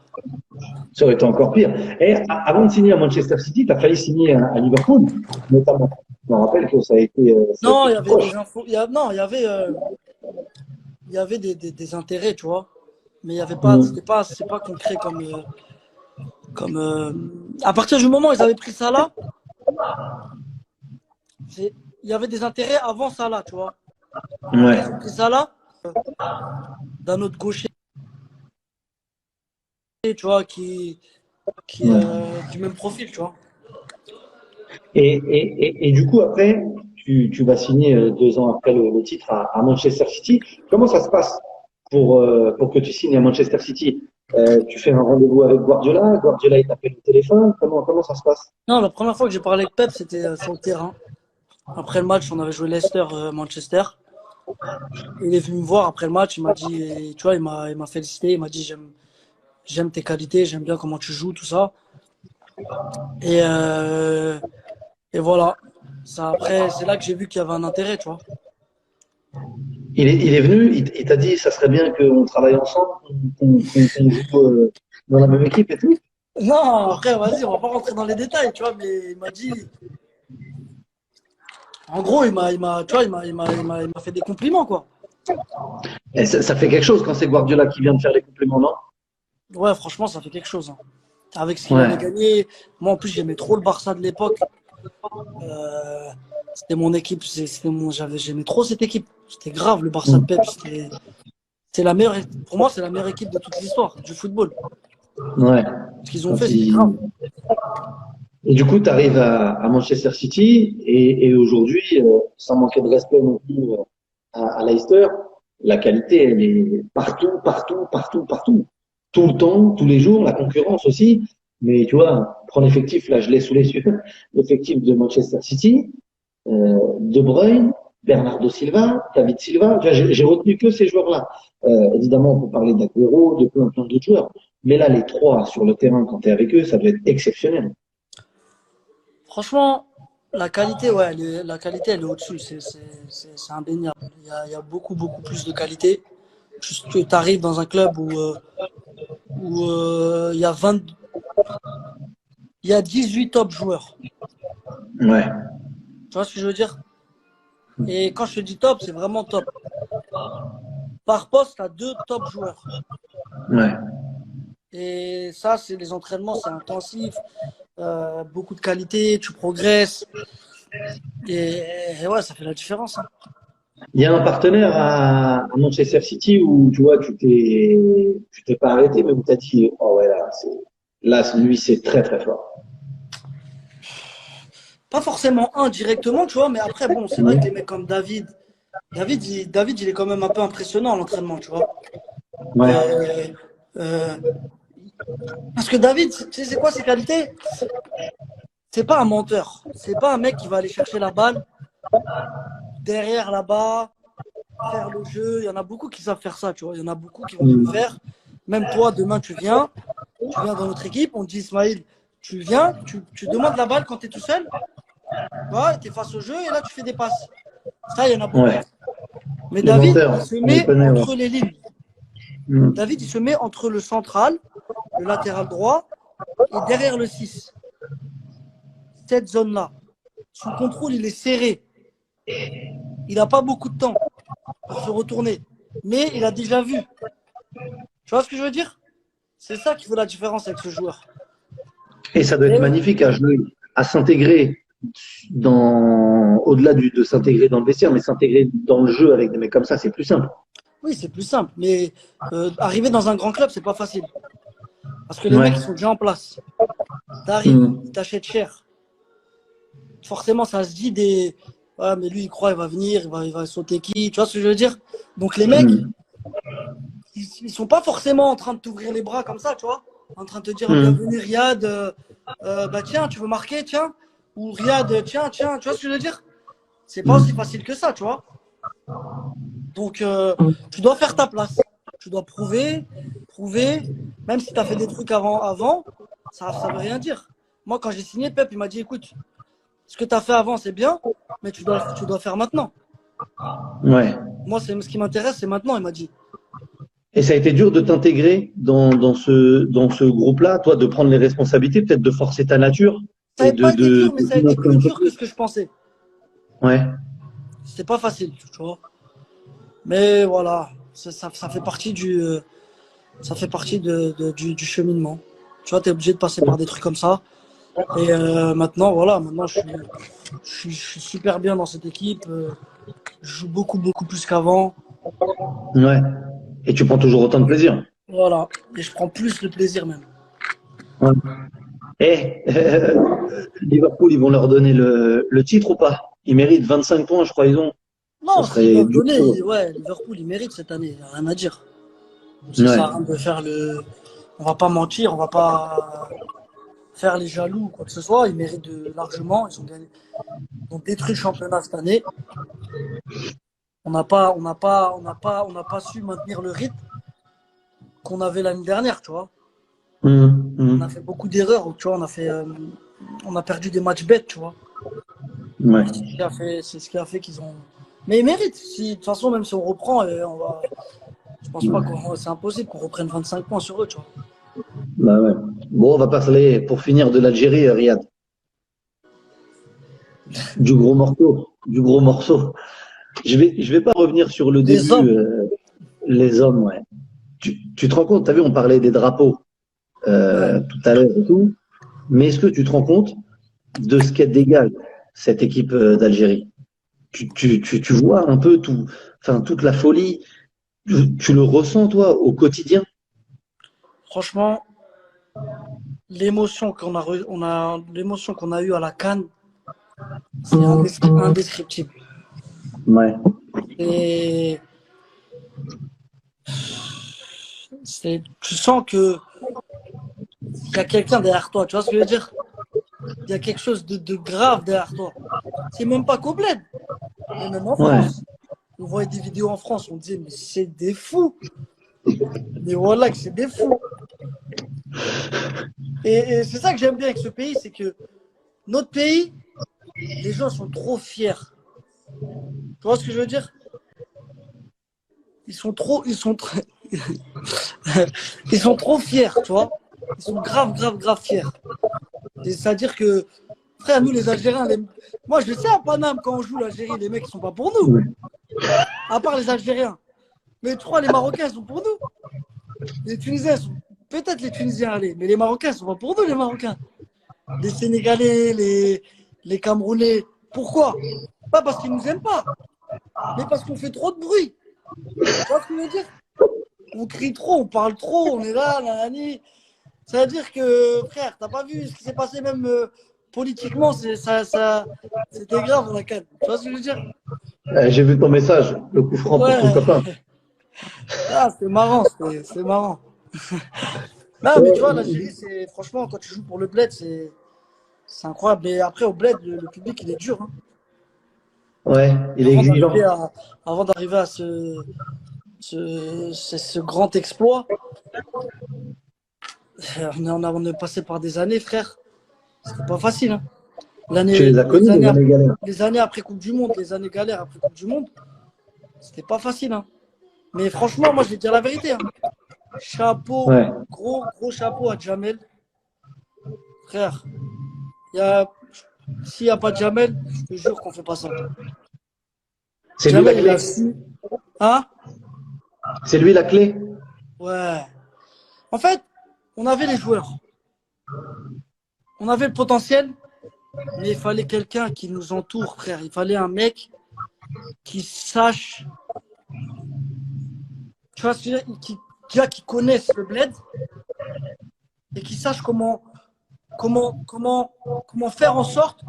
S1: Ça aurait été encore pire. Et avant de signer à Manchester City, tu as failli signer à Liverpool, notamment. Je me rappelle que ça a
S2: Non,
S1: été
S2: il y
S1: tout
S2: avait des
S1: proche.
S2: infos, non, il y avait des intérêts, tu vois, mais il y avait pas,
S1: Hmm.
S2: c'est pas concret à partir du moment où ils avaient pris ça là, il y avait des intérêts avant ça là, tu vois. Après,
S1: Ouais.
S2: ils ont pris ça là d'un autre gaucher, tu vois, qui est
S1: Ouais.
S2: du même profil, tu vois.
S1: Et du coup, après, tu vas signer 2 ans après le titre à Manchester City. Comment ça se passe pour que tu signes à Manchester City? Tu fais un rendez-vous avec Guardiola, Guardiola il t'appelle au téléphone, comment ça se passe?
S2: Non, la première fois que j'ai parlé avec Pep, c'était sur le terrain. Après le match, on avait joué Leicester-Manchester. Il est venu me voir après le match, il m'a dit, tu vois, il m'a félicité, il m'a dit j'aime tes qualités, j'aime bien comment tu joues, tout ça. Et, euh, et voilà. Ça, après, c'est là que j'ai vu qu'il y avait un intérêt, tu vois.
S1: il est venu, il t'a dit, ça serait bien qu'on travaille ensemble, qu'on joue dans la même équipe et tout.
S2: Non, après, vas-y, on va pas rentrer dans les détails, tu vois, mais il m'a dit, en gros, tu vois, il m'a fait des compliments, quoi.
S1: Et ça fait quelque chose quand c'est Guardiola qui vient de faire les compliments, non?
S2: Ouais, franchement, ça fait quelque chose, hein. Avec ce qu'il avait
S1: Ouais.
S2: gagné, moi, en plus, j'aimais trop le Barça de l'époque. Euh, C'était mon équipe, j'aimais trop cette équipe. C'était grave, le Barça de
S1: Mm.
S2: Pep. C'est la meilleure, pour moi, c'est la meilleure équipe de toute l'histoire du football.
S1: Ouais.
S2: Ce qu'ils ont
S1: Quand
S2: fait, c'était grave.
S1: il... Et du coup, tu arrives à Manchester City et aujourd'hui, sans manquer de respect non plus à Leicester, la qualité, elle est partout, partout, partout, partout. Tout le temps, tous les jours, la concurrence aussi. Mais tu vois, prends l'effectif, là, je l'ai sous les yeux, l'effectif de Manchester City, De Bruyne, Bernardo Silva, David Silva. Tu vois, j'ai retenu que ces joueurs-là. Évidemment, on peut parler d'Aguero, de plein, plein d'autres joueurs. Mais là, les trois sur le terrain, quand tu es avec eux, ça doit être exceptionnel.
S2: Franchement, la qualité, ouais, la qualité, elle est au-dessus. C'est indéniable. Il y a beaucoup, beaucoup plus de qualité. Juste que tu arrives dans un club où il y a 20, il y a 18 top joueurs.
S1: Ouais,
S2: Tu vois ce que je veux dire? Et quand je te dis top, c'est vraiment top. Par poste, tu as deux top joueurs.
S1: ouais.
S2: Et ça, c'est les entraînements, c'est intensif, beaucoup de qualité, tu progresses. Et ouais, ça fait la différence, hein.
S1: Il y a un partenaire à Manchester City où tu vois, tu t'es pas arrêté, mais où tu as dit, oh ouais, là, lui, c'est très, très fort.
S2: Pas forcément un directement, tu vois, mais après, bon, c'est vrai que les mecs comme David, il est quand même un peu impressionnant à l'entraînement, tu vois.
S1: Ouais.
S2: Euh, euh, Parce que David, tu sais, c'est quoi ses qualités? C'est pas un menteur. C'est pas un mec qui va aller chercher la balle derrière là-bas, faire le jeu. Il y en a beaucoup qui savent faire ça, tu vois. Il y en a beaucoup qui vont te le
S1: Mm.
S2: faire. Même toi, demain, tu viens dans notre équipe, on te dit, Ismaël, tu viens, tu demandes la balle quand tu es tout seul, tu es face au jeu et là, tu fais des passes. Ça, il y en a beaucoup.
S1: Ouais.
S2: Mais
S1: Les
S2: David, il
S1: menteurs,
S2: se
S1: on les
S2: met
S1: connaît, ouais.
S2: entre les lignes.
S1: Mm.
S2: David, il se met entre le central, le latéral droit et derrière le 6. Cette zone-là. Son contrôle, il est serré. Il n'a pas beaucoup de temps pour se retourner. Mais il a déjà vu. Tu vois ce que je veux dire? C'est ça qui fait la différence avec ce joueur.
S1: Et ça doit être
S2: Et
S1: magnifique à jouer, à s'intégrer au-delà de s'intégrer dans le vestiaire, mais s'intégrer dans le jeu avec des mecs comme ça, c'est plus simple.
S2: oui, c'est plus simple. Mais arriver dans un grand club, c'est pas facile. Parce que les
S1: Ouais.
S2: mecs, ils sont déjà en place. T'arrives, ils
S1: Mm.
S2: t'achètent cher. Forcément, ça se dit des. Ouais, mais lui, il croit, il va venir, il va sauter qui. Tu vois ce que je veux dire? Donc les mecs,
S1: Mm.
S2: ils sont pas forcément en train de t'ouvrir les bras comme ça, tu vois? En train de te dire
S1: Mm.
S2: bienvenue Riyad, bah tiens, tu veux marquer, tiens. Ou Riyad, tiens, tiens, tu vois ce que je veux dire? C'est pas aussi
S1: Mm.
S2: facile que ça, tu vois? Donc tu dois faire ta place. Tu dois prouver, même si tu as fait des trucs avant, ça veut rien dire. Moi, quand j'ai signé, Pep, il m'a dit écoute, ce que tu as fait avant, c'est bien, mais tu dois faire maintenant.
S1: Ouais.
S2: Moi, ce qui m'intéresse, c'est maintenant, il m'a dit.
S1: Et ça a été dur de t'intégrer dans ce groupe-là, toi, de prendre les responsabilités, peut-être de forcer ta nature
S2: Ça
S1: et
S2: n'a pas été dur, mais
S1: de
S2: ça a été
S1: montrer
S2: plus
S1: un peu
S2: dur que
S1: plus.
S2: ce que je pensais.
S1: Ouais.
S2: C'était pas facile, tu vois. Mais voilà, ça fait partie ça fait partie du cheminement. Tu vois, tu es obligé de passer par des trucs comme ça. Et maintenant, voilà, maintenant je suis super bien dans cette équipe. Je joue beaucoup, beaucoup plus qu'avant.
S1: Ouais. Et tu prends toujours autant de plaisir.
S2: Voilà. Et je prends plus de plaisir même.
S1: Ouais. Eh, Liverpool, ils vont leur donner le titre ou pas? Ils méritent 25 points, je crois, ils ont. Ça
S2: Non, s'ils
S1: serait
S2: doivent
S1: du
S2: donner,
S1: coup.
S2: ouais, Liverpool, il mérite cette année. Rien à dire. Ça
S1: Ouais.
S2: sert à rien de faire le. On va pas mentir, on va pas faire les jaloux ou quoi que ce soit. Ils méritent largement. Ils ont détruit le championnat cette année. On n'a pas su maintenir le rythme qu'on avait l'année dernière, tu vois.
S1: Hum,
S2: On a fait
S1: hum.
S2: beaucoup d'erreurs, tu vois. On a perdu des matchs bêtes, tu vois.
S1: Ouais.
S2: C'est ce qui a fait qu'ils ont. Mais il mérite. Si, de toute façon, même si on reprend, je pense pas que c'est impossible qu'on reprenne 25 points sur eux, tu vois.
S1: Bah ouais. Bon, on va parler pour finir de l'Algérie, Riyad. Du gros morceau. Du gros morceau. Je vais pas revenir sur le
S2: Les
S1: début,
S2: hommes,
S1: les hommes, ouais. Tu te rends compte, tu as vu, on parlait des drapeaux
S2: ouais.
S1: tout à l'heure et tout, mais est-ce que tu te rends compte de ce qu'elle dégage, cette équipe d'Algérie? Tu vois un peu tout, enfin, toute la folie, tu le ressens, toi, au quotidien?
S2: Franchement, l'émotion qu'on a eue à la CAN, c'est indescriptible.
S1: Ouais,
S2: Et tu sens que il y a quelqu'un derrière toi. Tu vois ce que je veux dire? Il y a quelque chose de grave derrière toi. C'est même pas qu'au bled, mais même en
S1: ouais.
S2: France. On voyait des vidéos en France, on disait, mais c'est des fous. Mais voilà que c'est des fous. Et c'est ça que j'aime bien avec ce pays, c'est que notre pays, les gens sont trop fiers. Tu vois ce que je veux dire? Ils sont trop fiers, tu vois? Ils sont grave, grave, grave fiers. C'est-à-dire que, frère, nous les Algériens, moi je le sais à Paname, quand on joue l'Algérie, les mecs ils sont pas pour nous, à part les Algériens. Mais tu crois, les Marocains ils sont pour nous? Les Tunisiens sont. Peut-être les Tunisiens, allez, mais les Marocains ils sont pas pour nous, les Marocains. Les Sénégalais, les Camerounais. Pourquoi? Pas parce qu'ils nous aiment pas, mais parce qu'on fait trop de bruit. Tu vois ce que je veux dire? On crie trop, on parle trop, on est là, nanani. Ça veut dire que, frère, t'as pas vu ce qui s'est passé même politiquement, c'était grave on a CAN. Tu vois ce que je veux dire?
S1: J'ai vu ton message, le coup franc pour ton
S2: Ouais,
S1: copain.
S2: ah, c'est marrant, c'est marrant. Non, mais tu vois, l'Algérie, c'est franchement, quand tu joues pour le bled, c'est incroyable. Mais après, au bled, le public, il est dur, hein.
S1: Ouais, il est
S2: Avant d'arriver
S1: exigeant.
S2: à, avant d'arriver à ce grand exploit, on est passé par des années, frère. C'était pas facile, hein.
S1: Tu les as connus, les années galères.
S2: Les années après Coupe du Monde, les années galères après Coupe du Monde, c'était pas facile, hein. Mais franchement, moi, je vais te dire la vérité, hein. Chapeau,
S1: Ouais.
S2: gros chapeau à Jamel. Frère, y a, s'il n'y a pas de Jamel, je te jure qu'on fait pas ça.
S1: C'est lui la
S2: Jamel, il a
S1: clé.
S2: su. Hein?
S1: C'est lui la clé.
S2: Ouais. En fait, on avait les joueurs. On avait le potentiel, mais il fallait quelqu'un qui nous entoure, frère. Il fallait un mec qui sache, tu vois, qui connaisse le bled et qui sache comment faire en sorte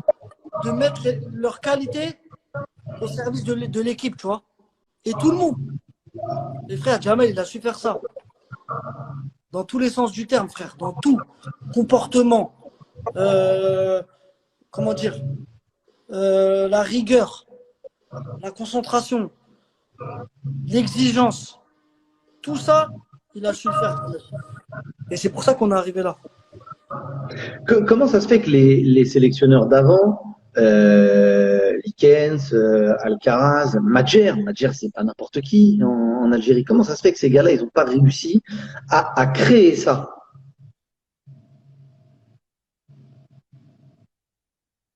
S2: de mettre leur qualité au service de l'équipe, tu vois. Et tout le monde. Les frères, Jamel, il a su faire ça. Dans tous les sens du terme, frère. Dans tout. Comportement. euh, comment dire, la rigueur, la concentration, l'exigence, tout ça, il a su le faire. Et c'est pour ça qu'on est arrivé là.
S1: Comment ça se fait que les sélectionneurs d'avant, Likens, Alcaraz, Madjer, c'est pas n'importe qui en Algérie. Comment ça se fait que ces gars-là, ils n'ont pas réussi à créer ça?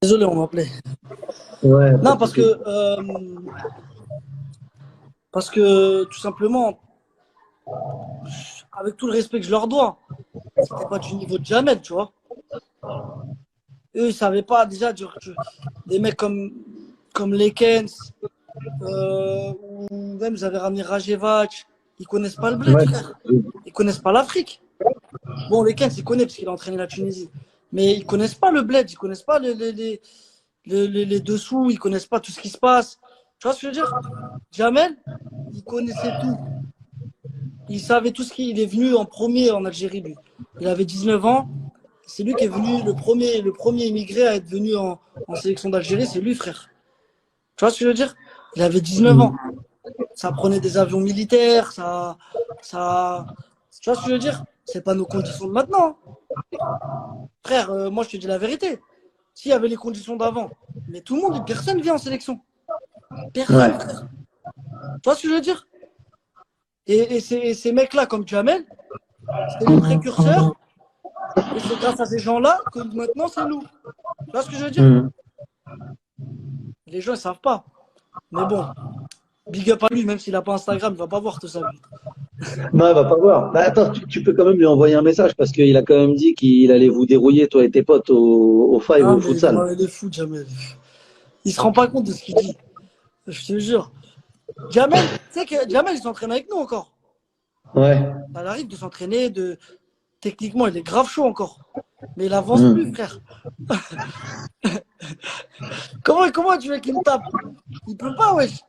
S2: Désolé, on m'appelait.
S1: Ouais, pas
S2: Non,
S1: de souci.
S2: parce que tout simplement, avec tout le respect que je leur dois, c'était pas du niveau de Jamel, tu vois. Eux, ils savaient pas déjà des mecs comme Lekens, ou même j'avais ramené Rajevac, ils connaissent pas le bled,
S1: Ouais.
S2: frère. Ils connaissent pas l'Afrique. Bon, Lekens, il connaît parce qu'il a entraîné la Tunisie. Mais ils connaissent pas le bled, ils connaissent pas les dessous, ils connaissent pas tout ce qui se passe. Tu vois ce que je veux dire? Jamel, il connaissait tout. Il savait tout ce qui. Il est venu en premier en Algérie, lui. Il avait 19 ans. C'est lui qui est venu, le premier immigré à être venu en sélection d'Algérie, c'est lui, frère. Tu vois ce que je veux dire? Il avait 19 ans. Ça prenait des avions militaires, ça. Tu vois ce que je veux dire? C'est pas nos conditions de maintenant, hein. Frère, moi je te dis la vérité. S'il y avait les conditions d'avant, mais tout le monde, personne vient en sélection. Personne,
S1: Ouais.
S2: frère. Tu vois ce que je veux dire? Et ces mecs-là, comme Jamel, c'est les précurseurs. Et c'est grâce à ces gens-là que maintenant, c'est nous. Tu vois ce que je veux dire?
S1: Hmm.
S2: Les gens, ils savent pas. Mais bon, big up à lui, même s'il n'a pas Instagram, il va pas voir tout ça, lui.
S1: Non, il va pas voir. Bah, attends, tu peux quand même lui envoyer un message parce qu'il a quand même dit qu'il allait vous dérouiller, toi et tes potes, au five,
S2: Ah,
S1: au
S2: mais
S1: futsal.
S2: moi, il est fou, Jamel. Il se rend pas compte de ce qu'il dit. Je te jure. Jamel, tu sais que Jamel, il s'entraîne avec nous encore.
S1: Ouais.
S2: Ça arrive de s'entraîner, de. Techniquement, il est grave chaud encore. Mais il avance plus,
S1: Hmm.
S2: frère. Comment tu veux qu'il me tape? Il peut pas, wesh.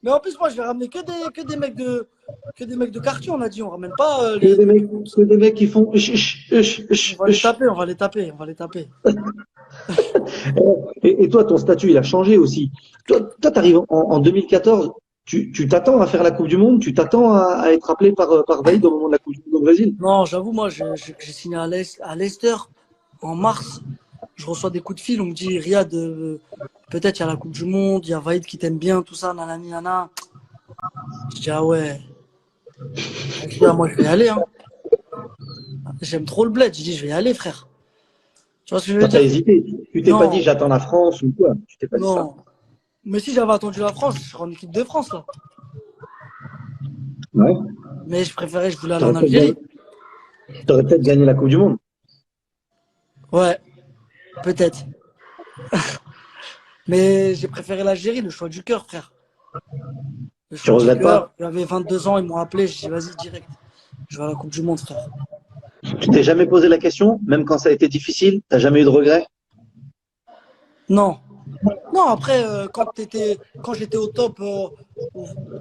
S2: Mais en plus, moi, je vais ramener que des mecs de quartier, on a dit. On ramène pas
S1: Que des mecs qui font ush, ush,
S2: On
S1: ush,
S2: va les
S1: ush.
S2: taper, on va les taper, on va les taper.
S1: Et toi, ton statut, il a changé aussi. Toi, t'arrives en 2014, tu t'attends à faire la Coupe du Monde, tu t'attends à être appelé par Vaïd au moment de la Coupe du Monde au Brésil.
S2: Non, j'avoue, moi, j'ai signé à Leicester en mars. Je reçois des coups de fil, on me dit, Riyad, peut-être il y a la Coupe du Monde, il y a Vaïd qui t'aime bien, tout ça, nanani, nana. Je dis, ah ouais. Je dis, ah, moi, je vais y aller, hein. J'aime trop le bled. Je dis, je vais y aller, frère. Tu vois ce que je veux
S1: T'as
S2: dire?
S1: hésité. Tu t'es pas dit
S2: Non,
S1: j'attends la France ou quoi. Tu t'es pas dit ça.
S2: non. Mais si j'avais attendu la France, je serais en équipe de France, là.
S1: Ouais.
S2: Mais je voulais aller
S1: T'aurais
S2: en
S1: peut-être gagné,
S2: Algérie.
S1: t'aurais peut-être gagné la Coupe du Monde.
S2: Ouais, peut-être. Mais j'ai préféré l'Algérie, le choix du cœur, frère. Le
S1: Tu
S2: choix du
S1: regrettes pas?
S2: cœur. J'avais 22 ans, ils m'ont appelé. J'ai dit, vas-y, direct. Je vais à la Coupe du Monde, frère.
S1: Tu t'es jamais posé la question, même quand ça a été difficile, t'as jamais eu de regrets?
S2: Non. Non, après, quand j'étais au top,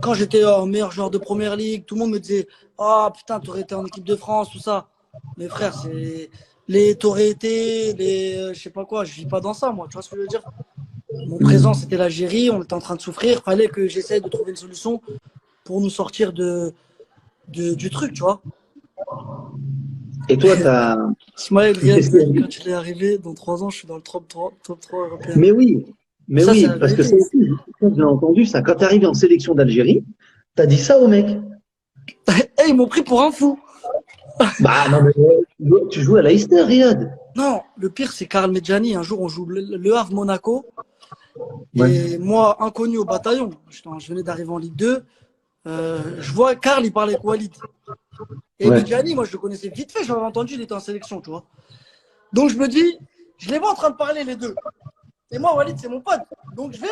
S2: quand j'étais meilleur joueur de première ligue, tout le monde me disait, ah putain, t'aurais été en équipe de France, tout ça. Mais frère, t'aurais été, je sais pas quoi, je vis pas dans ça, moi. Tu vois ce que je veux dire? Mon présent,
S1: Hmm.
S2: c'était l'Algérie, on était en train de souffrir. Fallait que j'essaye de trouver une solution pour nous sortir du truc, tu vois.
S1: Et toi, t'as,
S2: Ismaël Riyad,
S1: qu'est-ce que-
S2: quand il est arrivé, dans 3 ans, je suis dans le top 3 européen.
S1: mais oui,
S2: Mais
S1: mais
S2: ça, c'est
S1: oui,
S2: la
S1: parce que ça
S2: vérité.
S1: aussi, je l'ai entendu, ça, quand t'es arrivé en sélection d'Algérie, t'as dit ça au mec.
S2: Eh, ils m'ont pris pour un fou.
S1: Bah, non, mais tu joues à Leicester, Riyad.
S2: Non, le pire, c'est Karl Medjani. Un jour, on joue le Havre Monaco.
S1: Ouais.
S2: Et moi, inconnu au bataillon, je venais d'arriver en Ligue 2. Je vois Karl, il parlait avec Walid. Et
S1: Ouais.
S2: Medjani, moi, je le connaissais vite fait. J'avais entendu, il était en sélection, tu vois. Donc, je me dis, je les vois en train de parler, les deux. Et moi, Walid, c'est mon pote. Donc, tu vois,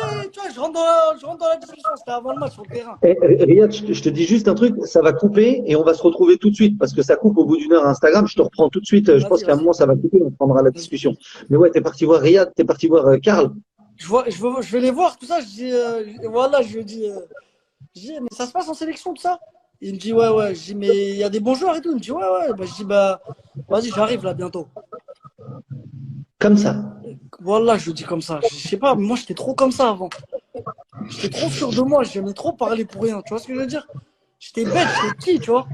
S2: je rentre dans la discussion. C'était avant le match sur le terrain.
S1: Riyad, je te dis juste un truc, ça va couper et on va se retrouver tout de suite parce que ça coupe au bout d'une heure à Instagram. Je te reprends tout de suite. Je pense
S2: Vas-y,
S1: qu'à un
S2: vas-y.
S1: moment, ça va couper, on prendra la
S2: Vas-y.
S1: discussion. Mais ouais, t'es parti voir Riyad, t'es parti voir Karl.
S2: Je vais les voir, tout ça. Je dis, voilà, je dis, mais ça se passe en sélection, tout ça? Il me dit, ouais, ouais. Je dis, mais il y a des bons joueurs et tout. Il me dit, ouais, ouais. Bah, je dis, bah, vas-y, j'arrive là bientôt.
S1: Comme ça.
S2: Voilà, je le dis comme ça. Je sais pas, mais moi, j'étais trop comme ça avant. J'étais trop sûr de moi. J'aimais trop parler pour rien. Tu vois ce que je veux dire? J'étais bête, j'étais petit, tu vois.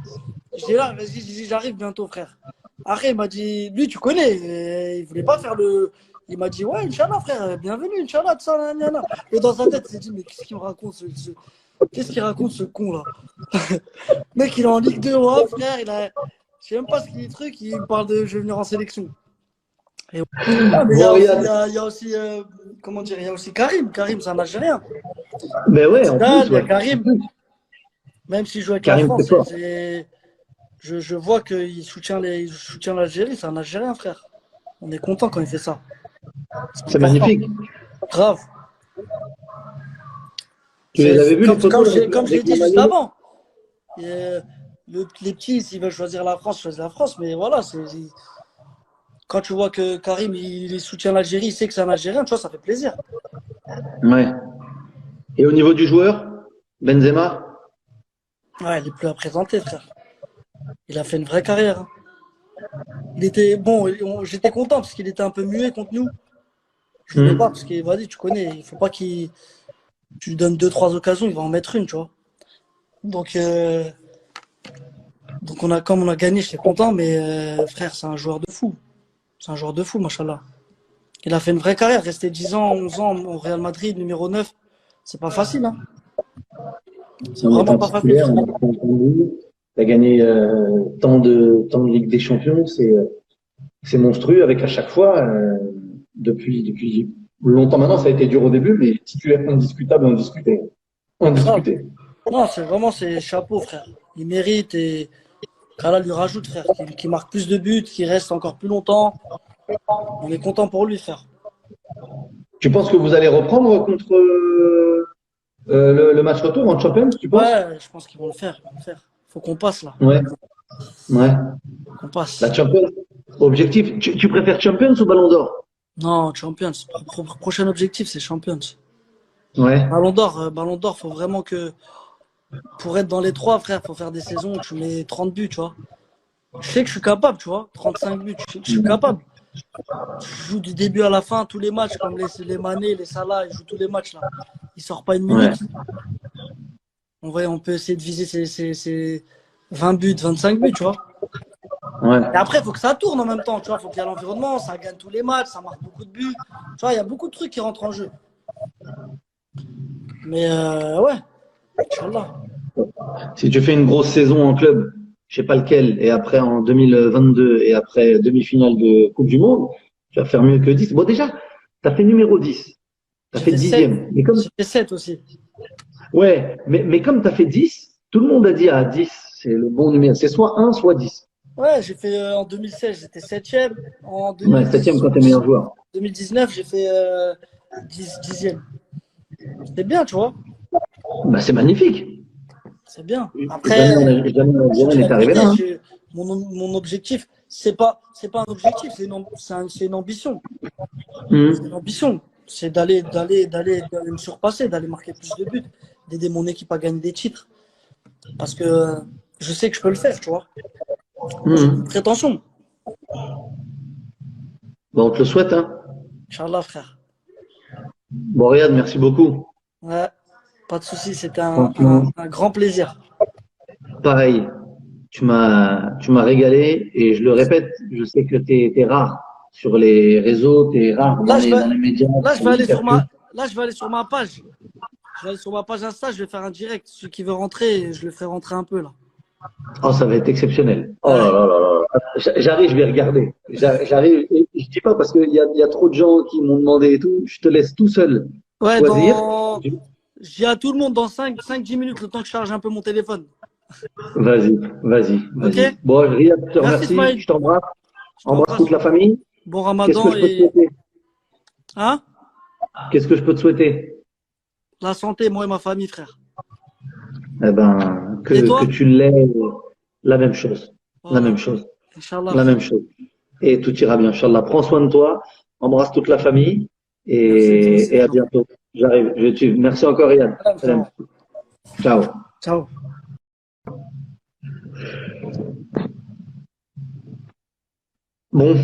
S2: J'étais là, vas-y, j'arrive bientôt, frère. Après, il m'a dit, lui, tu connais. Il voulait pas faire le. Il m'a dit, ouais, Inch'Allah, frère, bienvenue, Inch'Allah, tout ça, nanana. Et dans sa tête, il s'est dit, mais qu'est-ce qu'il me raconte, qu'est-ce qu'il raconte, ce con, là? Mec, il est en Ligue 2, ouais, frère, je sais même pas ce qu'il est truc, il me parle de je vais venir en sélection. Et... Ah, mais
S1: Bon, Riyad.
S2: il y a aussi comment dire, il y a aussi Karim. Karim, c'est un Algérien.
S1: Mais
S2: Il y a
S1: ouais, en
S2: Zidane,
S1: plus,
S2: il y a
S1: ouais.
S2: Karim. Même s'il joue avec la
S1: Karim, c'est
S2: France,
S1: fort.
S2: je vois qu'il il soutient l'Algérie. C'est un Algérien, frère. On est content quand il fait ça. C'est
S1: C'est
S2: important.
S1: magnifique.
S2: Grave.
S1: Tu les avais vus, les photos là,
S2: Comme je l'ai
S1: avec
S2: dit
S1: la
S2: juste
S1: maillot?
S2: avant. Et, les petits, s'ils veulent choisir la France, choisissent la France. Mais voilà, quand tu vois que Karim, il soutient l'Algérie, il sait que c'est un Algérien, tu vois, ça fait plaisir.
S1: Ouais. Et au niveau du joueur, Benzema?
S2: Ouais, il est plus à présenter, frère. Il a fait une vraie carrière, hein. Il était bon, j'étais content parce qu'il était un peu muet contre nous. Je voulais pas parce que, vas-y, tu connais, il faut pas tu lui donnes deux, trois occasions, il va en mettre une, tu vois. Donc, comme on a gagné, j'étais content, mais frère, c'est un joueur de fou. C'est un joueur de fou, machallah. Il a fait une vraie carrière, resté 10 ans, 11 ans au Real Madrid, numéro 9. C'est pas facile, hein. C'est
S1: En
S2: vraiment
S1: étant
S2: pas facile.
S1: titulaire, tu as gagné tant de Ligue des Champions, c'est monstrueux avec à chaque fois, depuis longtemps maintenant, ça a été dur au début, mais titulaire indiscutable, indiscuté.
S2: Grave.
S1: Indiscuté.
S2: Non, c'est vraiment, c'est chapeau, frère. Il mérite et Kala lui rajoute, frère, qui marque plus de buts, qui reste encore plus longtemps. On est content pour lui, frère.
S1: Tu penses que vous allez reprendre contre le match retour en Champions, tu penses?
S2: Ouais, je pense qu'ils vont le faire. Ils vont le faire. Faut qu'on passe là.
S1: Ouais, ouais.
S2: Faut qu'on
S1: La
S2: passe.
S1: Champions, objectif, tu préfères Champions ou Ballon d'Or?
S2: Non, Champions. Prochain objectif, c'est Champions.
S1: Ouais,
S2: Ballon d'Or, faut vraiment que pour être dans les trois, frère, faut faire des saisons où tu mets 30 buts, tu vois. Je sais que je suis capable, tu vois. 35 buts, je sais que je suis capable. Je joue du début à la fin, tous les matchs, comme les Mané, les Salah, ils jouent tous les matchs là. Il sort pas une
S1: ouais,
S2: minute. On peut essayer de viser ces 20 buts, 25 buts, tu vois.
S1: ouais.
S2: Et après, il faut que ça tourne en même temps, tu vois. Il faut qu'il y ait l'environnement, ça gagne tous les matchs, ça marque beaucoup de buts. Tu vois, il y a beaucoup de trucs qui rentrent en jeu. Mais ouais, Inch'Allah.
S1: Si tu fais une grosse saison en club, je sais pas lequel, et après en 2022, et après demi-finale de Coupe du Monde, tu vas faire mieux que 10. Bon, déjà, tu as fait numéro 10. Tu as
S2: J'ai
S1: fait
S2: fait 7.
S1: 10e. Mais comme,
S2: J'ai fait 7 aussi.
S1: ouais, mais comme tu as fait 10, tout le monde a dit, ah, 10, c'est le bon numéro. C'est soit 1, soit 10.
S2: Ouais, j'ai fait en 2016, j'étais 7e. En
S1: Ouais, 7e quand tu es
S2: 2018,
S1: meilleur joueur.
S2: 2019, j'ai fait 10e. C'est bien, tu vois.
S1: Bah, c'est magnifique.
S2: C'est bien. Après,
S1: Jamais
S2: je
S1: on
S2: dis
S1: est
S2: la
S1: arrivé là.
S2: vérité,
S1: Hein.
S2: mon objectif, c'est pas un objectif, c'est une ambition. C'est une
S1: Mhm.
S2: ambition. C'est d'aller me surpasser, d'aller marquer plus de buts, d'aider mon équipe à gagner des titres. Parce que je sais que je peux le faire, tu vois. Moi, j'ai une
S1: Mhm.
S2: prétention.
S1: Bon, on te le souhaite. Hein.
S2: Inch'Allah, frère.
S1: Bon, Riyad, merci beaucoup.
S2: Ouais, pas de souci, c'était
S1: Franchement,
S2: un grand plaisir.
S1: pareil. Tu m'as régalé et je le répète, je sais que t'es rare sur les réseaux, t'es rare
S2: Là, je vais,
S1: dans les médias,
S2: là, je
S1: tu
S2: vais
S1: es
S2: aller
S1: hyper
S2: sur
S1: peu.
S2: ma page. Je vais aller sur ma page Insta, je vais faire un direct. Celui qui veut rentrer, je le ferai rentrer un peu là.
S1: Oh, ça va être exceptionnel. Oh là
S2: Ouais,
S1: là là là. J'arrive, je vais regarder. J'arrive, et je dis pas parce qu'il y a trop de gens qui m'ont demandé et tout. Je te laisse tout seul
S2: ouais,
S1: choisir.
S2: je dis à tout le monde dans 5-10 minutes, le temps que je charge un peu mon téléphone.
S1: Vas-y, vas-y,
S2: Ok?
S1: vas-y. Bon, Riyad, je te
S2: Merci,
S1: remercie.
S2: Smile.
S1: Je t'embrasse.
S2: Je
S1: Embrasse
S2: t'embrasse,
S1: toute la
S2: frérot.
S1: famille.
S2: Bon
S1: Qu'est-ce que
S2: ramadan
S1: je peux te
S2: et.
S1: souhaiter?
S2: Hein?
S1: Qu'est-ce que je peux te souhaiter?
S2: La santé, moi et ma famille, frère.
S1: Eh ben,
S2: Et
S1: que
S2: toi?
S1: tu l'aies, la même chose. La même
S2: Voilà.
S1: chose.
S2: Inch'Allah,
S1: La même
S2: frère.
S1: chose. Et tout ira bien, Inch'Allah. Prends soin de toi. Embrasse toute la famille.
S2: Merci, toi aussi,
S1: Et à
S2: frérot.
S1: bientôt. J'arrive. Je vais te suivre. Merci encore, Yann.
S2: Salam,
S1: Salam.
S2: frérot.
S1: Ciao.
S2: Ciao.
S1: Bon.